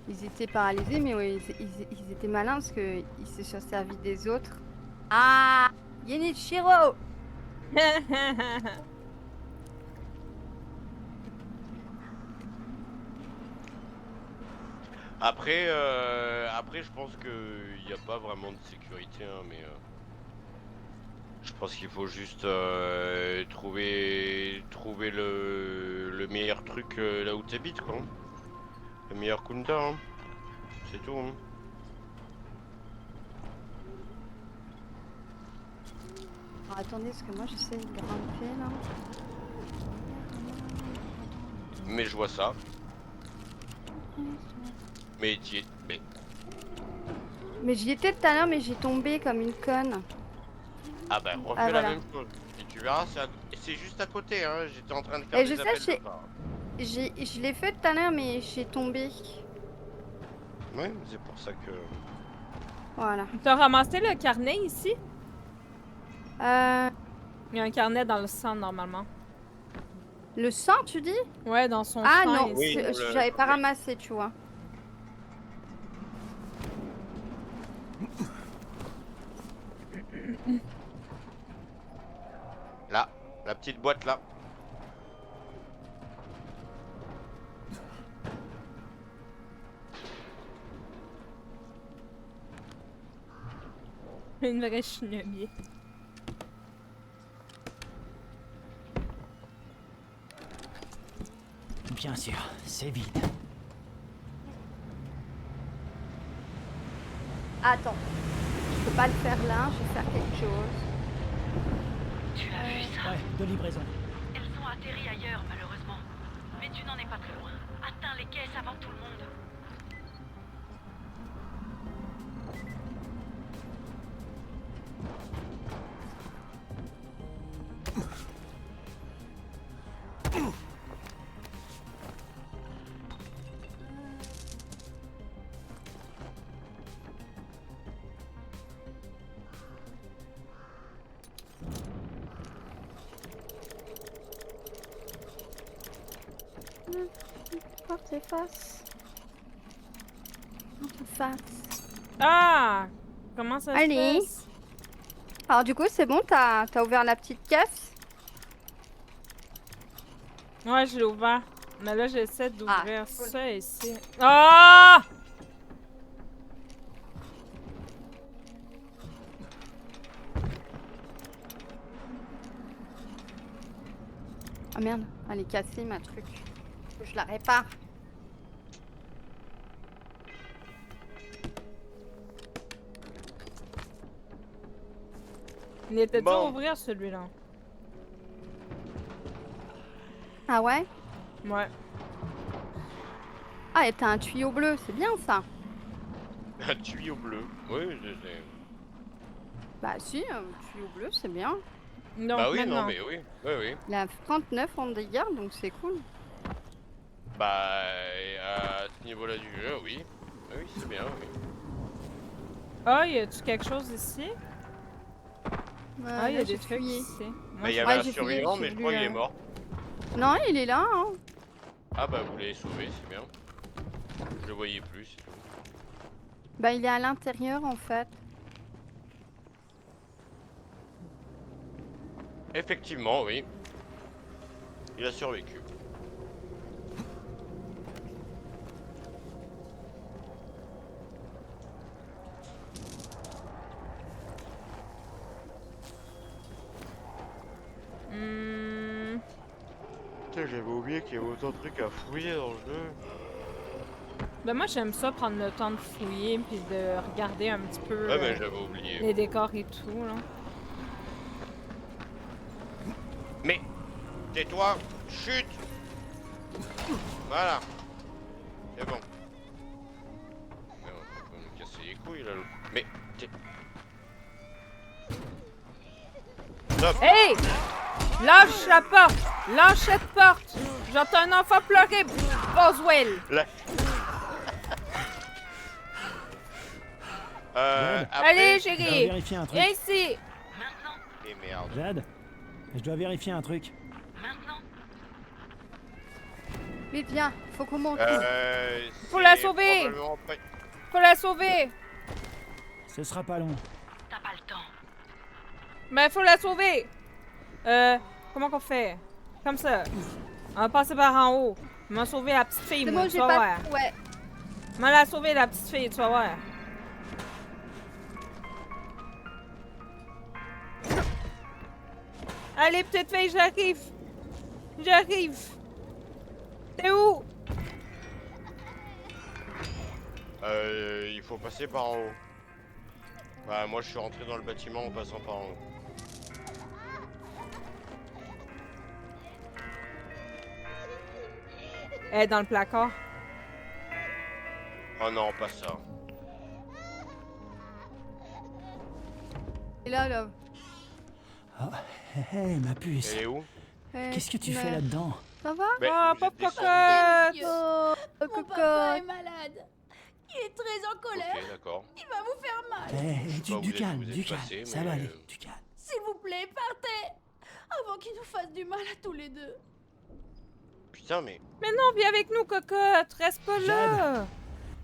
ils étaient paralysés, mais ouais, ils étaient malins parce qu'ils se sont servis des autres. Ah! Yenichiro! Après, je pense que il n'y a pas vraiment de sécurité, hein, mais je pense qu'il faut juste trouver le meilleur truc là où t'habites, quoi. Le meilleur Kunta, hein. C'est tout. Hein. Alors, attendez, parce que moi j'essaie de grimper là. Mais je vois ça. Mais Mais j'y étais tout à l'heure, mais j'ai tombé comme une conne. ah bah refais Ah, la voilà. même chose. Et tu verras, c'est juste à côté, hein. J'étais en train de faire Et des je appels sais, de phare. je l'ai fait tout à l'heure, mais j'ai tombé. Ouais, c'est pour ça que. Voilà. T'as ramassé le carnet ici? Euh, Il y a un carnet dans le sang, normalement. le sang, tu dis? Ouais, dans son Ah champ, non, ici. Oui, j'avais pas ramassé, tu vois. Là, la petite boîte là. Une vraie chenille. Bien sûr, c'est vide. Attends. je peux pas le faire là, je vais faire quelque chose. Tu as vu ça? Ouais, de livraison. Elles ont atterri ailleurs, malheureusement. Mais tu n'en es pas très loin. Atteins les caisses avant tout le monde. Porte efface. Porte efface. Ah! Comment ça se Allez. fait? Alors du coup c'est bon, t'as ouvert la petite caisse. Ouais, je l'ai ouvert. Mais là, j'essaie d'ouvrir cool. ça ici. Ah! Ah merde, elle est cassée ma truc. Faut que je la répare. Il était dur Bon. à ouvrir celui-là. Ah ouais? Ouais. Ah et t'as un tuyau bleu, c'est bien ça. Un tuyau bleu. Oui, je sais. Bah si, un tuyau bleu c'est bien. Donc Bah oui, maintenant. non, mais oui. Oui, oui. Il a 39 en dégâts donc c'est cool. Bah, à ce niveau-là du jeu, oui. Oui, c'est bien, oui. Ah, y a-tu quelque chose ici? Ah, y là, a des j'ai trucs fouillé. ici. Bah, il y Ouais, avait un j'ai fouillé, survivant, j'ai mais je vu, crois qu'il est mort. Non, il est là. Hein. Ah bah, vous l'avez sauvé, c'est bien. Je le voyais plus, c'est tout. Bah il est à l'intérieur en fait. Effectivement, oui. Il a survécu. Putain, j'avais oublié qu'il y avait autant de trucs à fouiller dans le jeu. Ben moi, j'aime ça, prendre le temps de fouiller puis de regarder un petit peu Ouais, mais j'avais oublié. les décors et tout, là. Mais, tais-toi, chute. Voilà. C'est bon. Mais on peut me casser les couilles, là. Mais, t'es... Stop. Hey! Lâche la porte! Lâche cette porte! J'entends un enfant pleurer! Boswell! Là. Jade. Après... Allez, Je dois chérie! vérifier un truc. Viens ici! Maintenant, Et merde. Jade, je dois vérifier un truc. maintenant. Vite viens, faut qu'on monte. Faut la c'est sauver. probablement pas- Faut la sauver! Ce sera pas long. T'as pas le temps. Ben, faut la sauver! Comment qu'on fait? Comme ça. On va passer par en haut. On va sauver la petite fille, C'est moi, bon, tu j'ai vas pas. voir. Ouais. On va la sauver, la petite fille, tu vas voir. Allez, petite fille, j'arrive! J'arrive! T'es où? Il faut passer par en haut. Bah, moi je suis rentré dans le bâtiment en passant par en haut. Elle est dans le placard. Oh non, pas ça. Et là, là. Hé, ma puce. Elle est où? Qu'est-ce que tu fais là-dedans? Ça va? Ben, Ah, vous pauvre êtes descendu. cocotte! Oh, Mon cocotte. papa est malade. Il est très en colère. Ok, d'accord. Il va vous faire mal. Hé, sais pas où du vous êtes- calme, vous êtes du calme. passé, Ça mais, va aller, du calme. S'il vous plaît, partez. Avant qu'il nous fasse du mal à tous les deux. Putain, mais... Mais non, viens avec nous, cocotte! Reste pas là!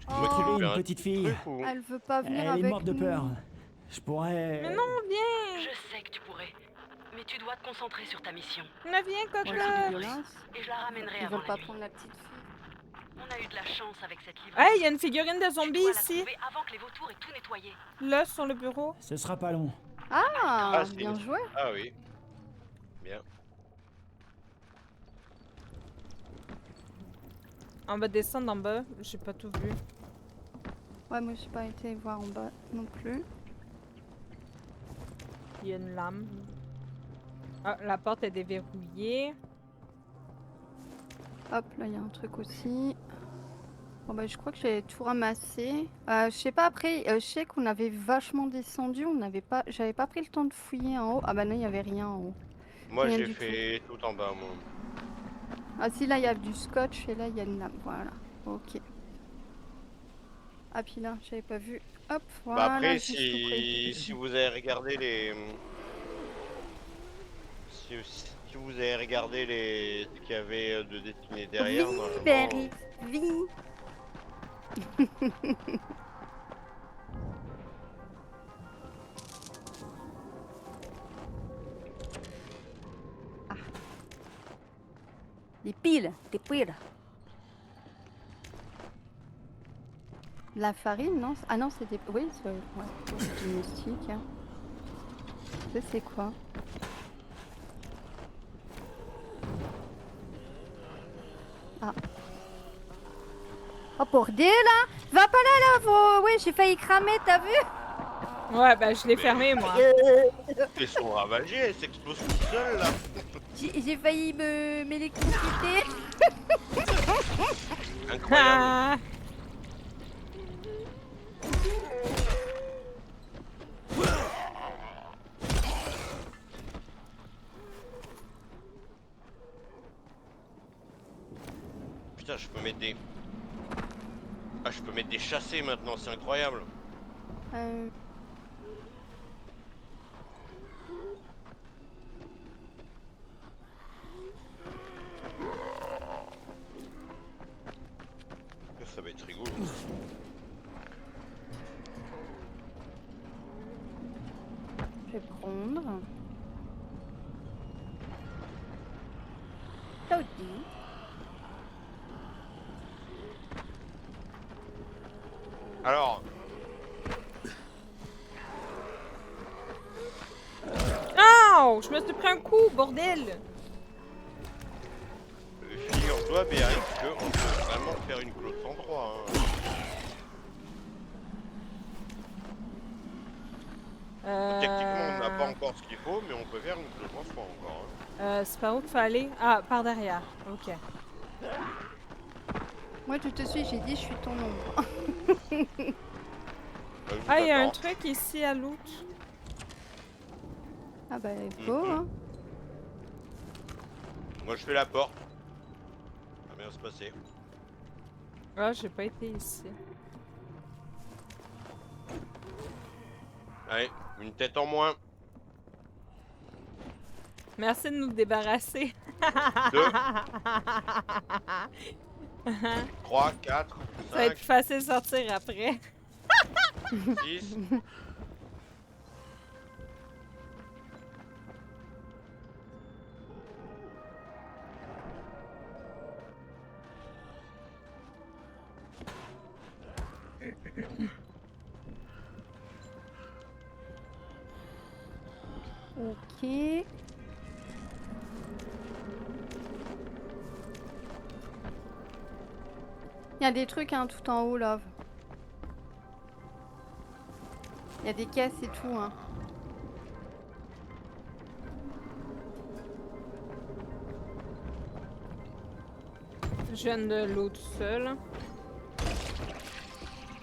Moi qui Oh, lui fais Une un petite fille. truc ou... elle veut pas venir Elle avec est morte de nous. peur. Je pourrais... Mais non, viens! Je sais que tu pourrais. Mais tu dois te concentrer sur ta mission. Mais viens, Ouais, c'est de cocotte! violence. Et je la ramènerai Ils avant veulent la pas nuit. prendre la petite fille. On a eu de la chance avec cette livraison. Hey, il y a une figurine de Tu zombie dois la ici! trouver avant que les vautours aient tout nettoyé. Là, sur le bureau. Ce sera pas long. Ah, c'est bien une- joué. Ah oui. Bien. On va descendre en bas. J'ai pas tout vu. Ouais, moi j'ai pas été voir en bas non plus. Il y a une lame. Ah, la porte est déverrouillée. Hop, là, il y a un truc aussi. Bon, bah, je crois que j'ai tout ramassé. Je sais pas, après, je sais qu'on avait vachement descendu. J'avais pas pris le temps de fouiller en haut. Ah, bah non, il y avait rien en haut. Moi Rien j'ai du fait tout en bas, moi. Ah, si, là, il y a du scotch et là, il y a une lame. Voilà. Ok. Ah, puis là, j'avais pas vu. Hop, voilà. Bah après, juste tout près. si vous avez regardé les... Si vous avez regardé ce qu'il y avait de dessiné derrière, Oui, normalement... Berry, oui. Ah. Des piles. La farine, non? Ah non, c'était... Oui, c'est du moustique. Hein. Ça, c'est quoi? Ah. Oh, bordel, là! Va pas là, là! Oui, j'ai failli cramer, t'as vu? Ouais, bah je l'ai fermé, moi. Ils sont ravagés, elles s'explosent toutes seules, là. J'ai failli m'électrocuter. Incroyable. Ah. Putain, je peux mettre des... Ah, je peux mettre des chassés maintenant, c'est incroyable. Ça va être rigolo. Je vais prendre. Toddy. Alors... Oh! Je me suis pris un coup, bordel! Figure-toi, BRX, qu'on peut vraiment faire une close sans droit. Hein. Techniquement, on n'a pas encore ce qu'il faut, mais on peut faire une close sans droit encore. Hein. C'est par où qu'il faut aller? Ah, par derrière. Ok. Moi, je te suis, j'ai dit, je suis ton ombre. Ah, il y a un truc ici à loot. Ah bah, go, hein. Moi, je fais la porte. Ça va bien se passer. Ah, j'ai pas été ici. Allez, une tête en moins. Merci de nous débarrasser. 2, 3, 4, Ça va être 5, plus facile de sortir après. 6. Ok. Il y a des trucs hein, tout en haut là. Il y a des caisses et tout. Hein. Je viens de l'eau tout seul.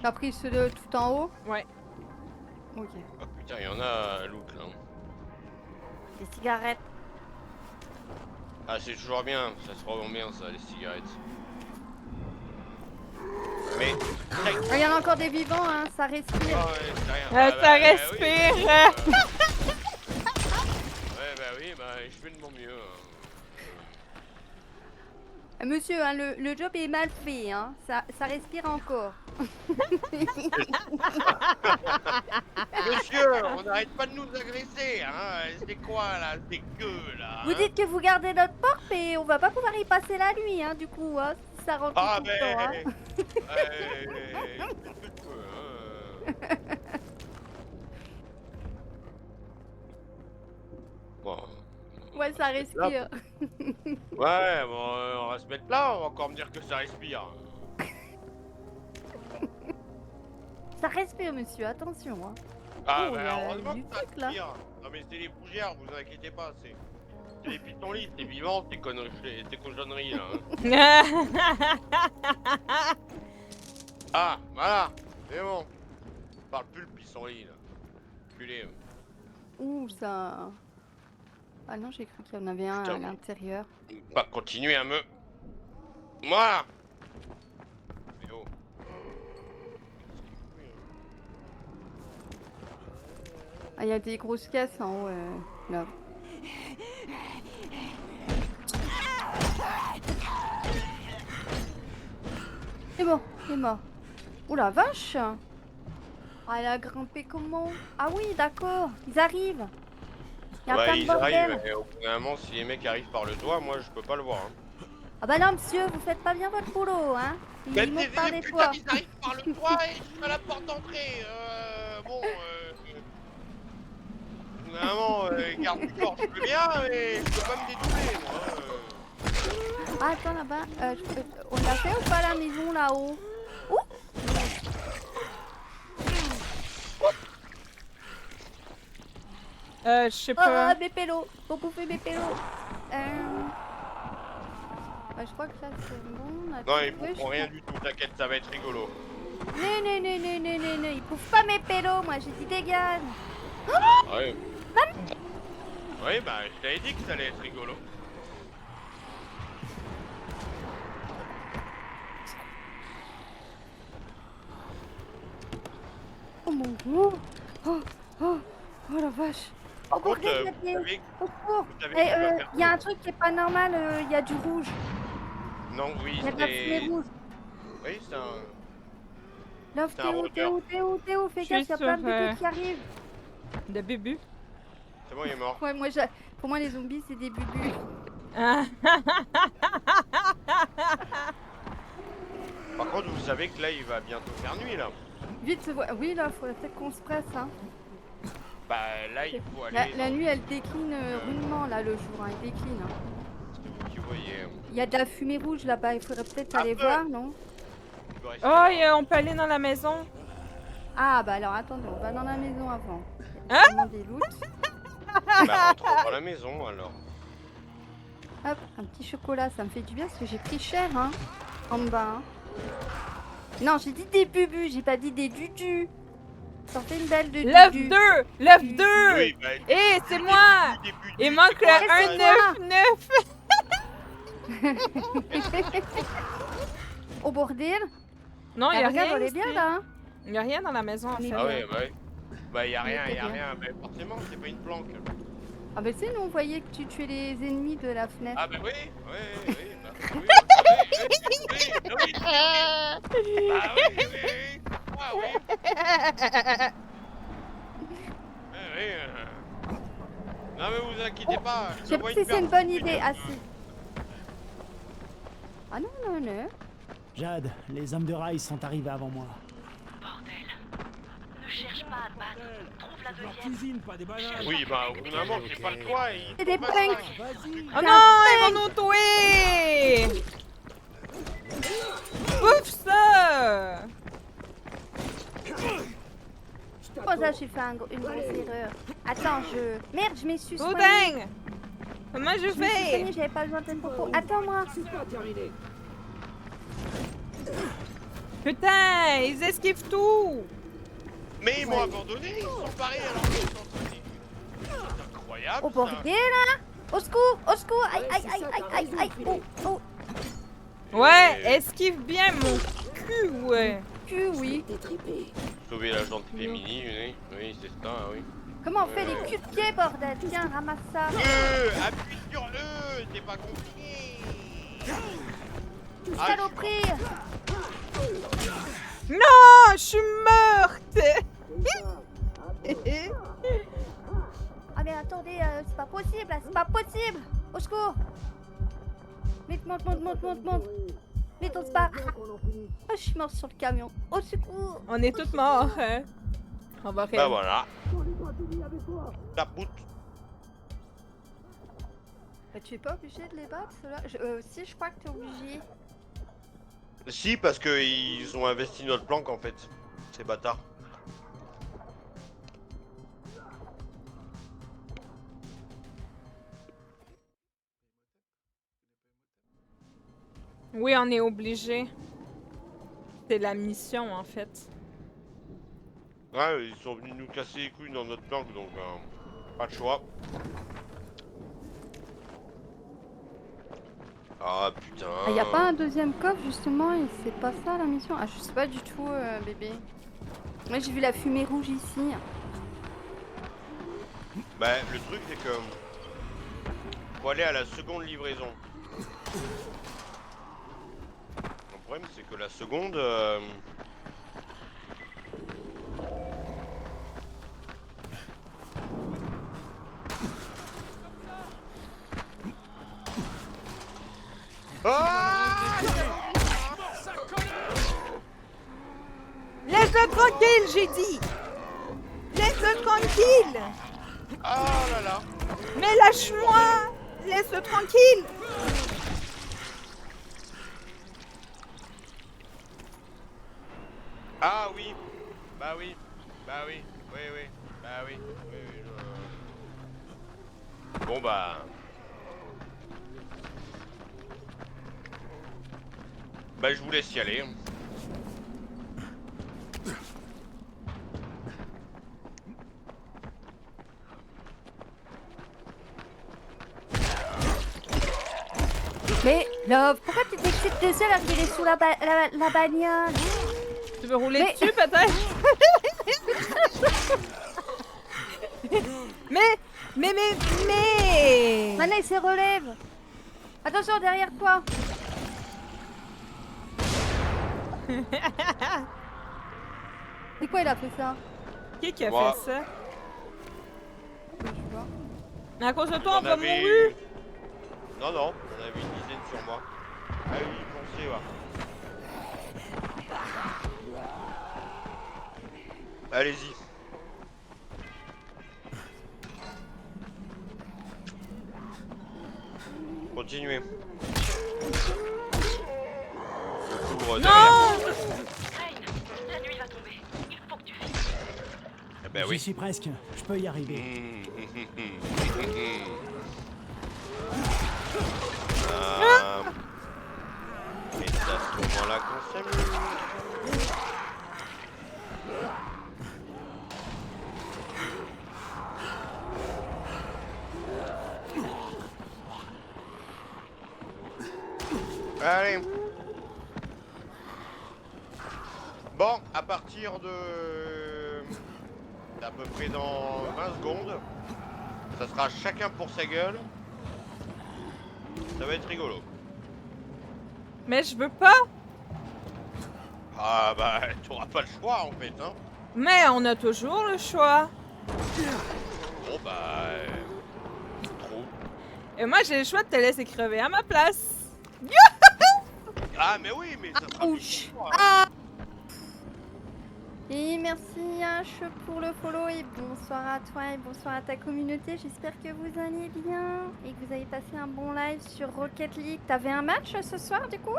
T'as pris ceux de tout en haut? Ouais. Ok. Oh putain, il y en a à loot là. Des cigarettes. Ah, c'est toujours bien, ça se revend bien ça, les cigarettes. Mais. Il y en a encore des vivants, hein, ça respire. Oh, ouais, c'est rien. Ça respire! Oui, ouais, bah oui, bah je fais de mon mieux. Hein. Monsieur, hein, le job est mal fait, hein. Ça respire encore. Monsieur, on n'arrête pas de nous agresser, hein. C'est quoi là? C'est que là. Vous hein. dites que vous gardez notre porte, mais on va pas pouvoir y passer la nuit, hein, du coup, hein. Ça rentre Ah, tout le temps, hein. Bon. Ouais, ça respire. Ouais, bon, on va se mettre là, on va encore me dire que ça respire. Ça respire, monsieur, attention, hein. Ah Oh, bah il y a heureusement du que ça truc, là. tire. Non mais c'est les fougères, vous inquiétez pas, c'est les pissenlits, c'est vivant tes conneries, tes cochonneries là. Hein. Ah voilà, c'est bon. Parle plus le pissenlit là. Culé. Ouh, ça... Ah non, j'ai cru qu'il y en avait un Putain, à l'intérieur. Pas continuer à me... Moi. Mais oh. Ah, il y a des grosses caisses en haut, là. C'est bon, il est mort. Ouh la vache! Ah, elle a grimpé comment? Ah oui, d'accord, ils arrivent. Il y a Bah plein de ils bordel. arrivent, et au bout d'un moment si les mecs arrivent par le toit, moi je peux pas le voir. Hein. Ah bah non, monsieur, vous faites pas bien votre boulot, hein? Ils montent par les putain, toits. ils arrivent par le toit et je suis à la porte d'entrée. Bon, au bout d'un moment, garde du corps, je peux bien, mais je peux pas me dédoubler, moi. Ah, attends, là-bas, on l'a fait ou pas la maison là-haut? Ouh! Je sais pas. Ah, mes pélos! Faut bouffer mes pélos! Bah, je crois que ça c'est bon. On a Non, tout ils fait, bouffent je rien du tout, t'inquiète, ça va être rigolo. Non, non, non, non, non, non, non, ils bouffent pas mes pélos, moi j'ai dit dégage! Ouais. Oui, bah je t'avais dit que ça allait être rigolo. Oh mon dieu! Oh, oh, oh la vache! Par Oh, contre, bordel, vous savez, au secours! vous savez Eh, qu'il va faire y a un chaud. truc qui est pas normal, il y a du rouge. Non, oui, Il y a de la fumée c'est... rouge. Oui, c'est un... Love, C'est un Théo, rôdeur. Théo, Théo, Théo, fais Je gaffe, suis y a plein de sur, bébés qui arrivent. De Bubu. C'est bon, il est mort. Ouais, moi, pour moi, les zombies, c'est des bubus. Ah. Par contre, vous savez que là, il va bientôt faire nuit, là. Vite, oui, là, faudrait peut-être qu'on se presse, hein. Bah, là, il faut aller... La dans- nuit, elle décline rudement, là, le jour, hein, elle décline. Hein. C'est vous qui voyez. Il y a de la fumée rouge là-bas, il faudrait peut-être Un aller peu. voir, non? Il doit rester Oh, là. on peut aller dans la maison. Ah, bah alors, attendez, on va dans la maison avant. Hein? On des loots. Bah, rentrons dans la maison, alors. Hop, un petit chocolat, ça me fait du bien parce que j'ai pris cher, hein, en bas. Hein. Non, j'ai dit des bubus, j'ai pas dit des dudus. Sortez une belle de Love dudus. 2! Love 2! Oui, bah... Eh, c'est moi! Il manque le c'est 199! Au bordel. Non, il y a Regarde, rien on est ici. bien là. Hein. Il y a rien dans la maison à On est faire. Ah ouais, bah oui. Bah, y a On rien, était y a bien. rien. Bah, forcément, c'est pas une planque. Ah bah c'est nous, on voyait que tu tuais les ennemis de la fenêtre. Ah bah oui, oui, oui, bah, oui, oui, ah oui. Non mais vous inquiétez pas, Je sais pas si c'est une bonne idée. Ah si. Ah non, non, non. Jade, les hommes de Rice sont arrivés avant moi. Bordel. Ne cherche pas à te battre. Trouve la Leur deuxième. cuisine, pas des bananes. Oui, bah au bout d'un moment, j'ai pas le choix. C'est des punks. Vas-y. Oh non, ils vont nous tuer! Ouf ça! Oh ça, j'ai fait une grosse erreur. Attends, Merde, je m'y suis soignée. Boudin! Comment je Je me suis fais? soignée, j'avais pas besoin de popo. Attends-moi. Putain, ils esquivent tout! Mais ils m'ont abandonné, ils sont parés alors qu'ils sont en train de- C'est incroyable. Au ça. bordel, hein. Au secours, au secours. Aïe, aïe, aïe, aïe, aïe, aïe. Oh, oh. Ouais, esquive bien mon cul, ouais. Cul, oui. Sauver la gente féminine, oui, oui c'est ça, oui. Comment on fait les culs de pied, bordel? Tiens, ramasse ça. Appuie sur E, c'est pas compliqué. Ah, Saloperie. Non, je suis morte! Ah mais attendez, c'est pas possible, là, c'est pas possible. Au secours. Vite, monte. Vite, on se bat. Oh, je suis morte sur le camion. Au secours. On est toutes morts, hein. On va Bah rire. voilà. La poutre. Bah, tu es pas obligé de les battre, ceux-là. Si, je crois que t'es obligé. Si, parce qu'ils ont investi notre planque en fait. Ces bâtards. Oui, on est obligé. C'est la mission, en fait. Ouais, ils sont venus nous casser les couilles dans notre planque, donc pas de choix. Ah putain. Ah, y a pas un deuxième coffre justement et c'est pas ça la mission? Ah, je sais pas du tout, bébé. Moi j'ai vu la fumée rouge ici. Bah, le truc c'est que faut aller à la seconde livraison. Le problème c'est que la seconde Ah Laisse-le tranquille, j'ai dit! Laisse-le tranquille! Ah là là. Mais lâche-moi! Laisse-le tranquille! Ah oui. Bah oui. Bah oui. Oui oui. Bah oui. Oui oui. Bon bah. Bah je vous laisse y aller. Mais Love, pourquoi tu t'excites tout seul alors qu'il est sous la bagnole? Tu veux rouler Mais- dessus, peut-être? mais... Maintenant il se relève. Attention derrière toi. C'est quoi il a fait ça? Qui a Moi. fait ça? Je sais pas. Mais à cause de toi, on J'en va avais- mourir! Non non, on avait une dizaine sur moi. Ah oui, pensez ouais. Allez-y. Continuez. Je couvre derrière. Non! Crane, la nuit va tomber. Il faut que tu finisses. Eh ben J'y oui. suis presque. Je peux y arriver. Ah. Et c'est à ce moment-là qu'on s'amuse. Allez. Bon, à partir de... d'à peu près dans 20 secondes, ça sera chacun pour sa gueule. Ça va être rigolo. Mais je veux pas! Ah bah, t'auras pas le choix en fait, hein. Mais on a toujours le choix! Bon bah... trop. Et moi, j'ai le choix de te laisser crever à ma place! Ah mais oui, mais ça sera Ouch. plus pour toi, hein. Et merci H pour le follow et bonsoir à toi et bonsoir à ta communauté. J'espère que vous allez bien et que vous avez passé un bon live sur Rocket League. T'avais un match ce soir du coup?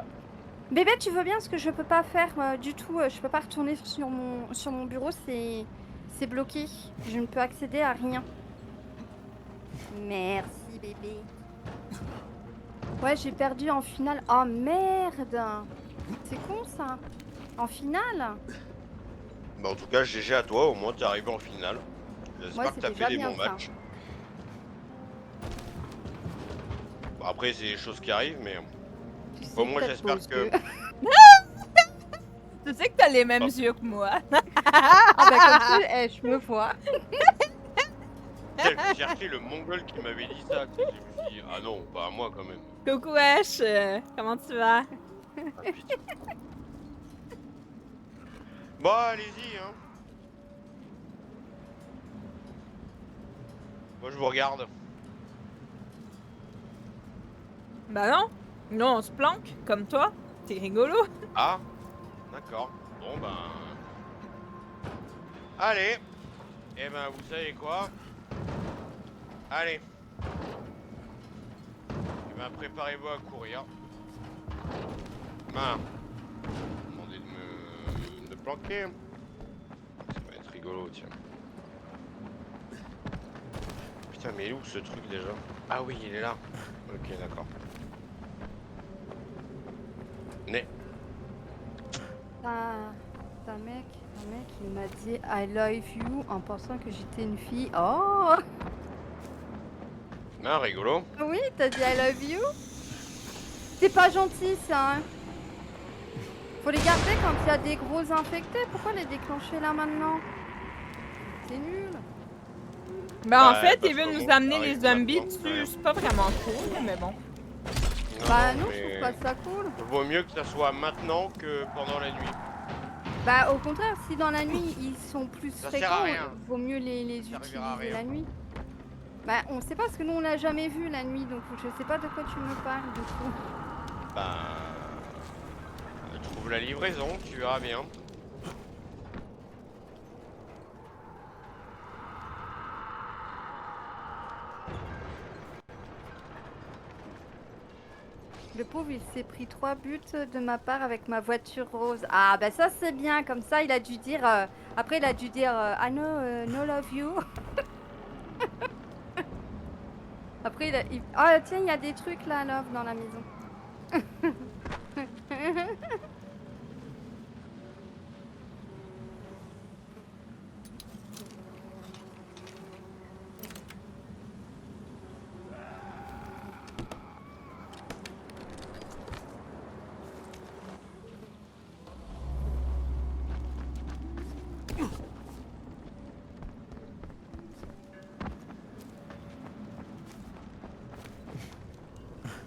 Bébé, tu veux bien parce que je peux pas faire du tout. Je peux pas retourner sur mon bureau, c'est bloqué. Je ne peux accéder à rien. Merci bébé. Ouais, j'ai perdu en finale. Oh merde! C'est con ça. En finale? Bah en tout cas, GG à toi, au moins t'es arrivé en finale. Ouais, J'espère que c'est t'as déjà fait des bien, bons ça. matchs. Bon, après, c'est des choses qui arrivent, mais... Tu sais Bon, moi t'as de j'espère beaux que... yeux. Tu sais que t'as les mêmes yeux que moi. Ah bah comme ça, je me vois. J'ai cherché le mongol qui m'avait dit ça. Je me suis dit, ah non, pas à moi quand même. Coucou Ash, comment tu vas? Ah, putain. Bon, allez-y, hein. Moi, je vous regarde. Bah non, nous on se planque, comme toi. T'es rigolo. Ah, d'accord. Bon, ben... Allez. Eh ben, vous savez quoi? Allez. Eh ben, préparez-vous à courir. Ben, demandez de me planquer. Ça va être rigolo, tiens. Putain, mais il est où ce truc déjà? Ah oui, il est là. Ok, d'accord. un mec, il m'a dit I love you en pensant que j'étais une fille. Oh! Ah, rigolo. Oui, t'as dit I love you? C'est pas gentil ça, hein. Faut les garder quand il y a des gros infectés. Pourquoi les déclencher là maintenant? C'est nul. Ben, en Ouais, fait, parce il veut que nous bon, amener ça les arrive zombies maintenant, dessus. ouais. C'est pas vraiment cool, mais bon. Bah non, je mais trouve pas ça cool. vaut mieux que ça soit maintenant que pendant la nuit. Bah au contraire, si dans la nuit ils sont plus Ça sert à fréquents, rien. vaut mieux les Ça servira à utiliser rien. la nuit. Bah on sait pas parce que nous on l'a jamais vu la nuit, donc je sais pas de quoi tu me parles du coup. Bah... trouve la livraison, tu verras bien. Le pauvre il s'est pris 3 buts de ma part avec ma voiture rose. Ah bah ça c'est bien, comme ça il a dû dire... après il a dû dire I know, no love you. Après ah tiens, il y a des trucs là, love, dans la maison.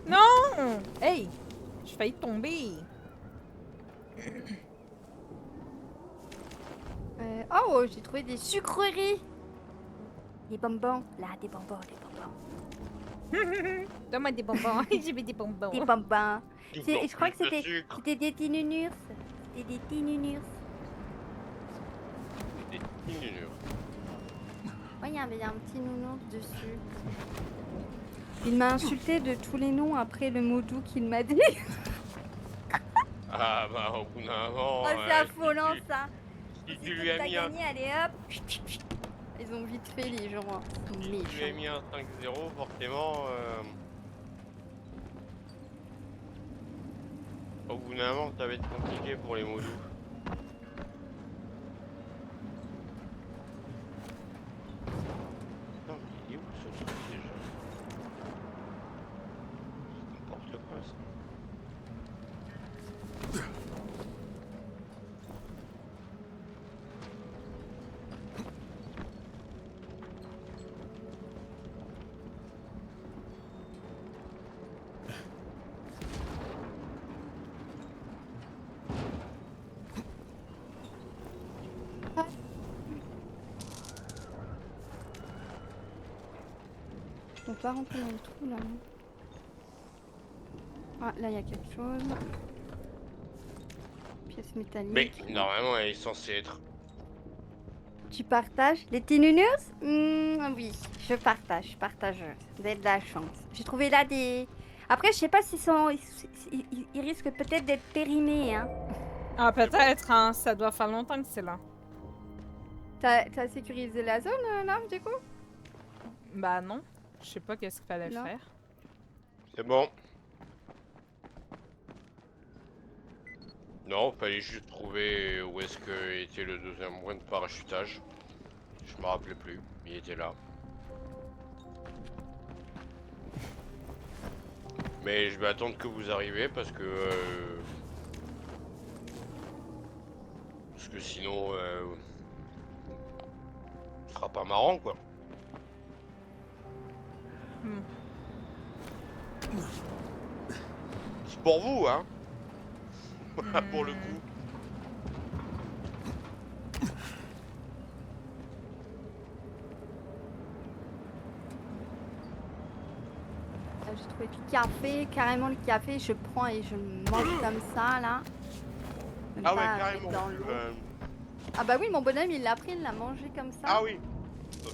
Non! Hey! J'ai failli tomber. Oh, j'ai trouvé des sucreries. Des bonbons, là, des bonbons, des bonbons. Donne-moi des bonbons. J'ai mis des bonbons. Des bonbons. Toujours Je crois que plus de c'était sucre. des tinunurs. C'était des tinunurs. Des tinunures. Ouais, il y avait un petit nounours dessus. Il m'a insulté de tous les noms après le mot doux qu'il m'a dit. Ah bah au bout d'un moment... Oh, c'est affolant ça. Si C'est tu que lui as t'as mis un... gagné, allez hop. Ils ont vite fait les gens. Hein. Ils sont Si tu lui as méchants. mis un 5-0, forcément... Au bout d'un moment, ça va être compliqué pour les mots doux. Putain, mais il est où ce truc déjà? C'est n'importe quoi ça. On peut pas rentrer dans le trou là. Non. Ah, là il y a quelque chose. Pièce métallique. Mais normalement, elle est censée être... Tu partages les tinunurs? Oui, je partage, partageuse. Vous avez de la chance. J'ai trouvé là des... Après, je sais pas s'ils sont... Ils risquent peut-être d'être périmés, hein. Ah, peut-être, hein. Ça doit faire longtemps que c'est là. T'as sécurisé la zone, là, du coup? Bah non. Je sais pas qu'est-ce qu'il fallait Non. faire. C'est bon. Non, fallait juste trouver où est-ce que était le deuxième point de parachutage. Je me rappelais plus, il était là. Mais je vais attendre que vous arriviez parce que sinon ce sera pas marrant quoi. C'est pour vous hein. Pour le coup. J'ai trouvé du café, carrément le café, je prends et je le mange comme ça, là. Même Ah ouais, pas carrément. dans l'eau. Ah bah oui, mon bonhomme, il l'a pris, il l'a mangé comme ça. Ah oui.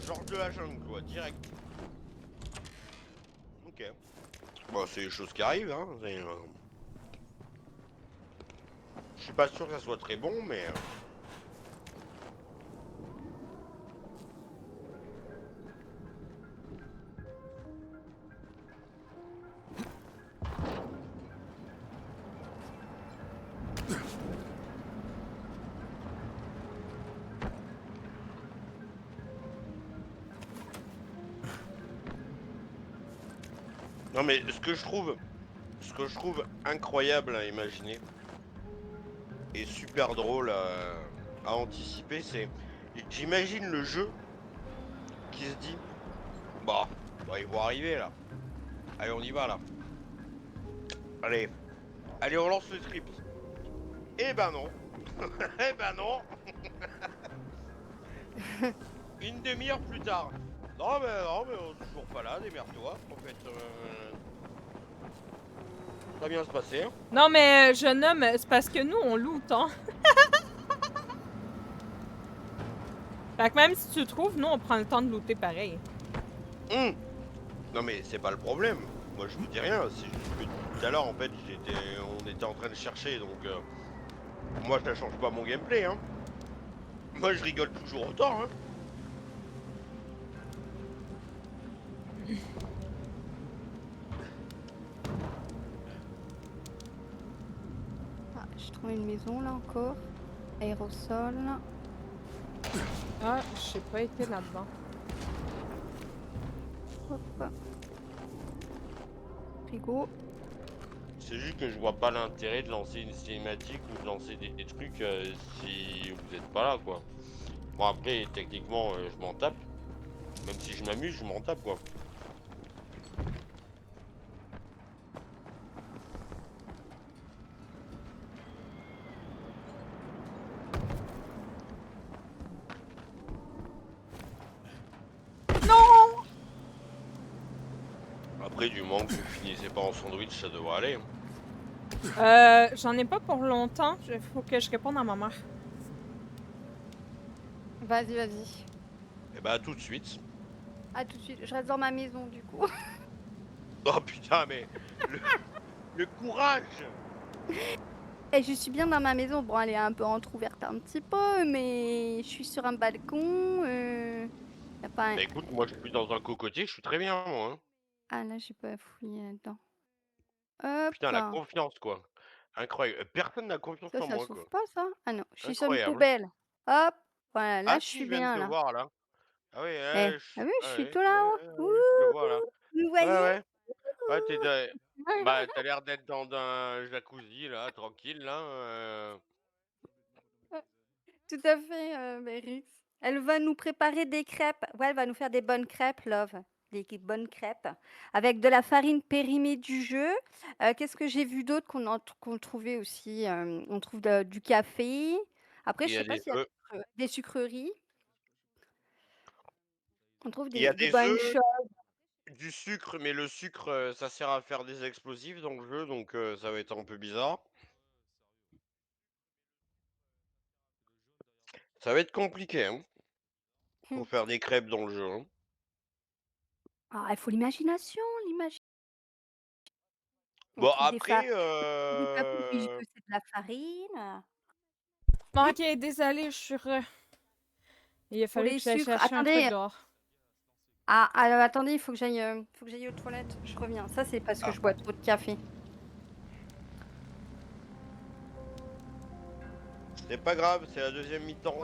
Genre de la jungle quoi, direct. Ok. Bon, c'est des choses qui arrivent hein. Je suis pas sûr que ça soit très bon, mais... Non mais ce que je trouve incroyable à imaginer et super drôle à anticiper, c'est j'imagine le jeu qui se dit bah ils vont arriver là. Allez on y va là. Allez on lance le script. Eh ben non. Eh ben non. Une demi-heure plus tard. Non mais on est toujours pas là, démerde-toi. En fait, ça va bien se passer. Hein. Non, mais jeune homme, c'est parce que nous, on loot, hein. Fait que même si tu trouves, nous, on prend le temps de looter pareil. Non mais c'est pas le problème. Moi je vous dis rien. C'est juste que tout à l'heure en fait on était en train de chercher donc moi ça change pas mon gameplay. Hein. Moi je rigole toujours autant. Hein. Ah, j'ai trouvé une maison là encore. Aérosol. Ah, j'ai pas été là-dedans. Hop. Frigo. C'est juste que je vois pas l'intérêt de lancer une cinématique ou de lancer des trucs si vous êtes pas là quoi. Bon après techniquement je m'en tape. Même si je m'amuse je m'en tape quoi. Non! Après du moment que vous finissez pas en sandwich ça devrait aller. Hein. J'en ai pas pour longtemps. Faut que je réponde à ma mère. Vas-y. Et bah tout de suite. À tout de suite. Je reste dans ma maison du coup. Oh putain mais le courage. Et je suis bien dans ma maison. Bon, elle est un peu entrouverte un petit peu, mais je suis sur un balcon. Y a pas un... Bah écoute moi je suis dans un cocotier, je suis très bien moi. Hein. Ah là, j'ai pas fouillé là-dedans. Hop. Putain la confiance quoi. Incroyable. Personne n'a confiance Ça, en ça moi s'ouvre quoi. pas ça? Ah non, je suis sur une Incroyable. poubelle. Hop. Voilà, là Ah je si, suis je viens de bien te là. voir là. Ah oui, Eh, ouais, ah oui, je ah suis ouais, tout là-haut. ouais, je te vois là. Vous me Ouais, voyez? ouais. Ouais, bah, t'as l'air d'être dans un jacuzzi là, tranquille là. Tout à fait, Mérix. Elle va nous préparer des crêpes. Ouais, elle va nous faire des bonnes crêpes, love. Des bonnes crêpes. Avec de la farine périmée du jeu. Qu'est-ce que j'ai vu d'autre qu'on trouvait aussi on trouve du café. Après, Il je y a sais pas des s'il y œufs. a des sucreries. On trouve Il y a des des bonnes œufs, choses. du sucre, mais le sucre, ça sert à faire des explosifs dans le jeu, donc ça va être un peu bizarre. Ça va être compliqué, hein, pour faire des crêpes dans le jeu. Hein. Ah, il faut l'imagination, On Bon, trouve après, des papouilles que c'est de la farine. Bon, ok, désolée, je suis Il a Pour fallu les que j'aille sucres, chercher un truc attendez. dehors. Ah, alors attendez, il faut que j'aille aux toilettes. Je reviens. Ça, c'est parce que Ah. je bois trop de café. C'est pas grave, c'est la deuxième mi-temps.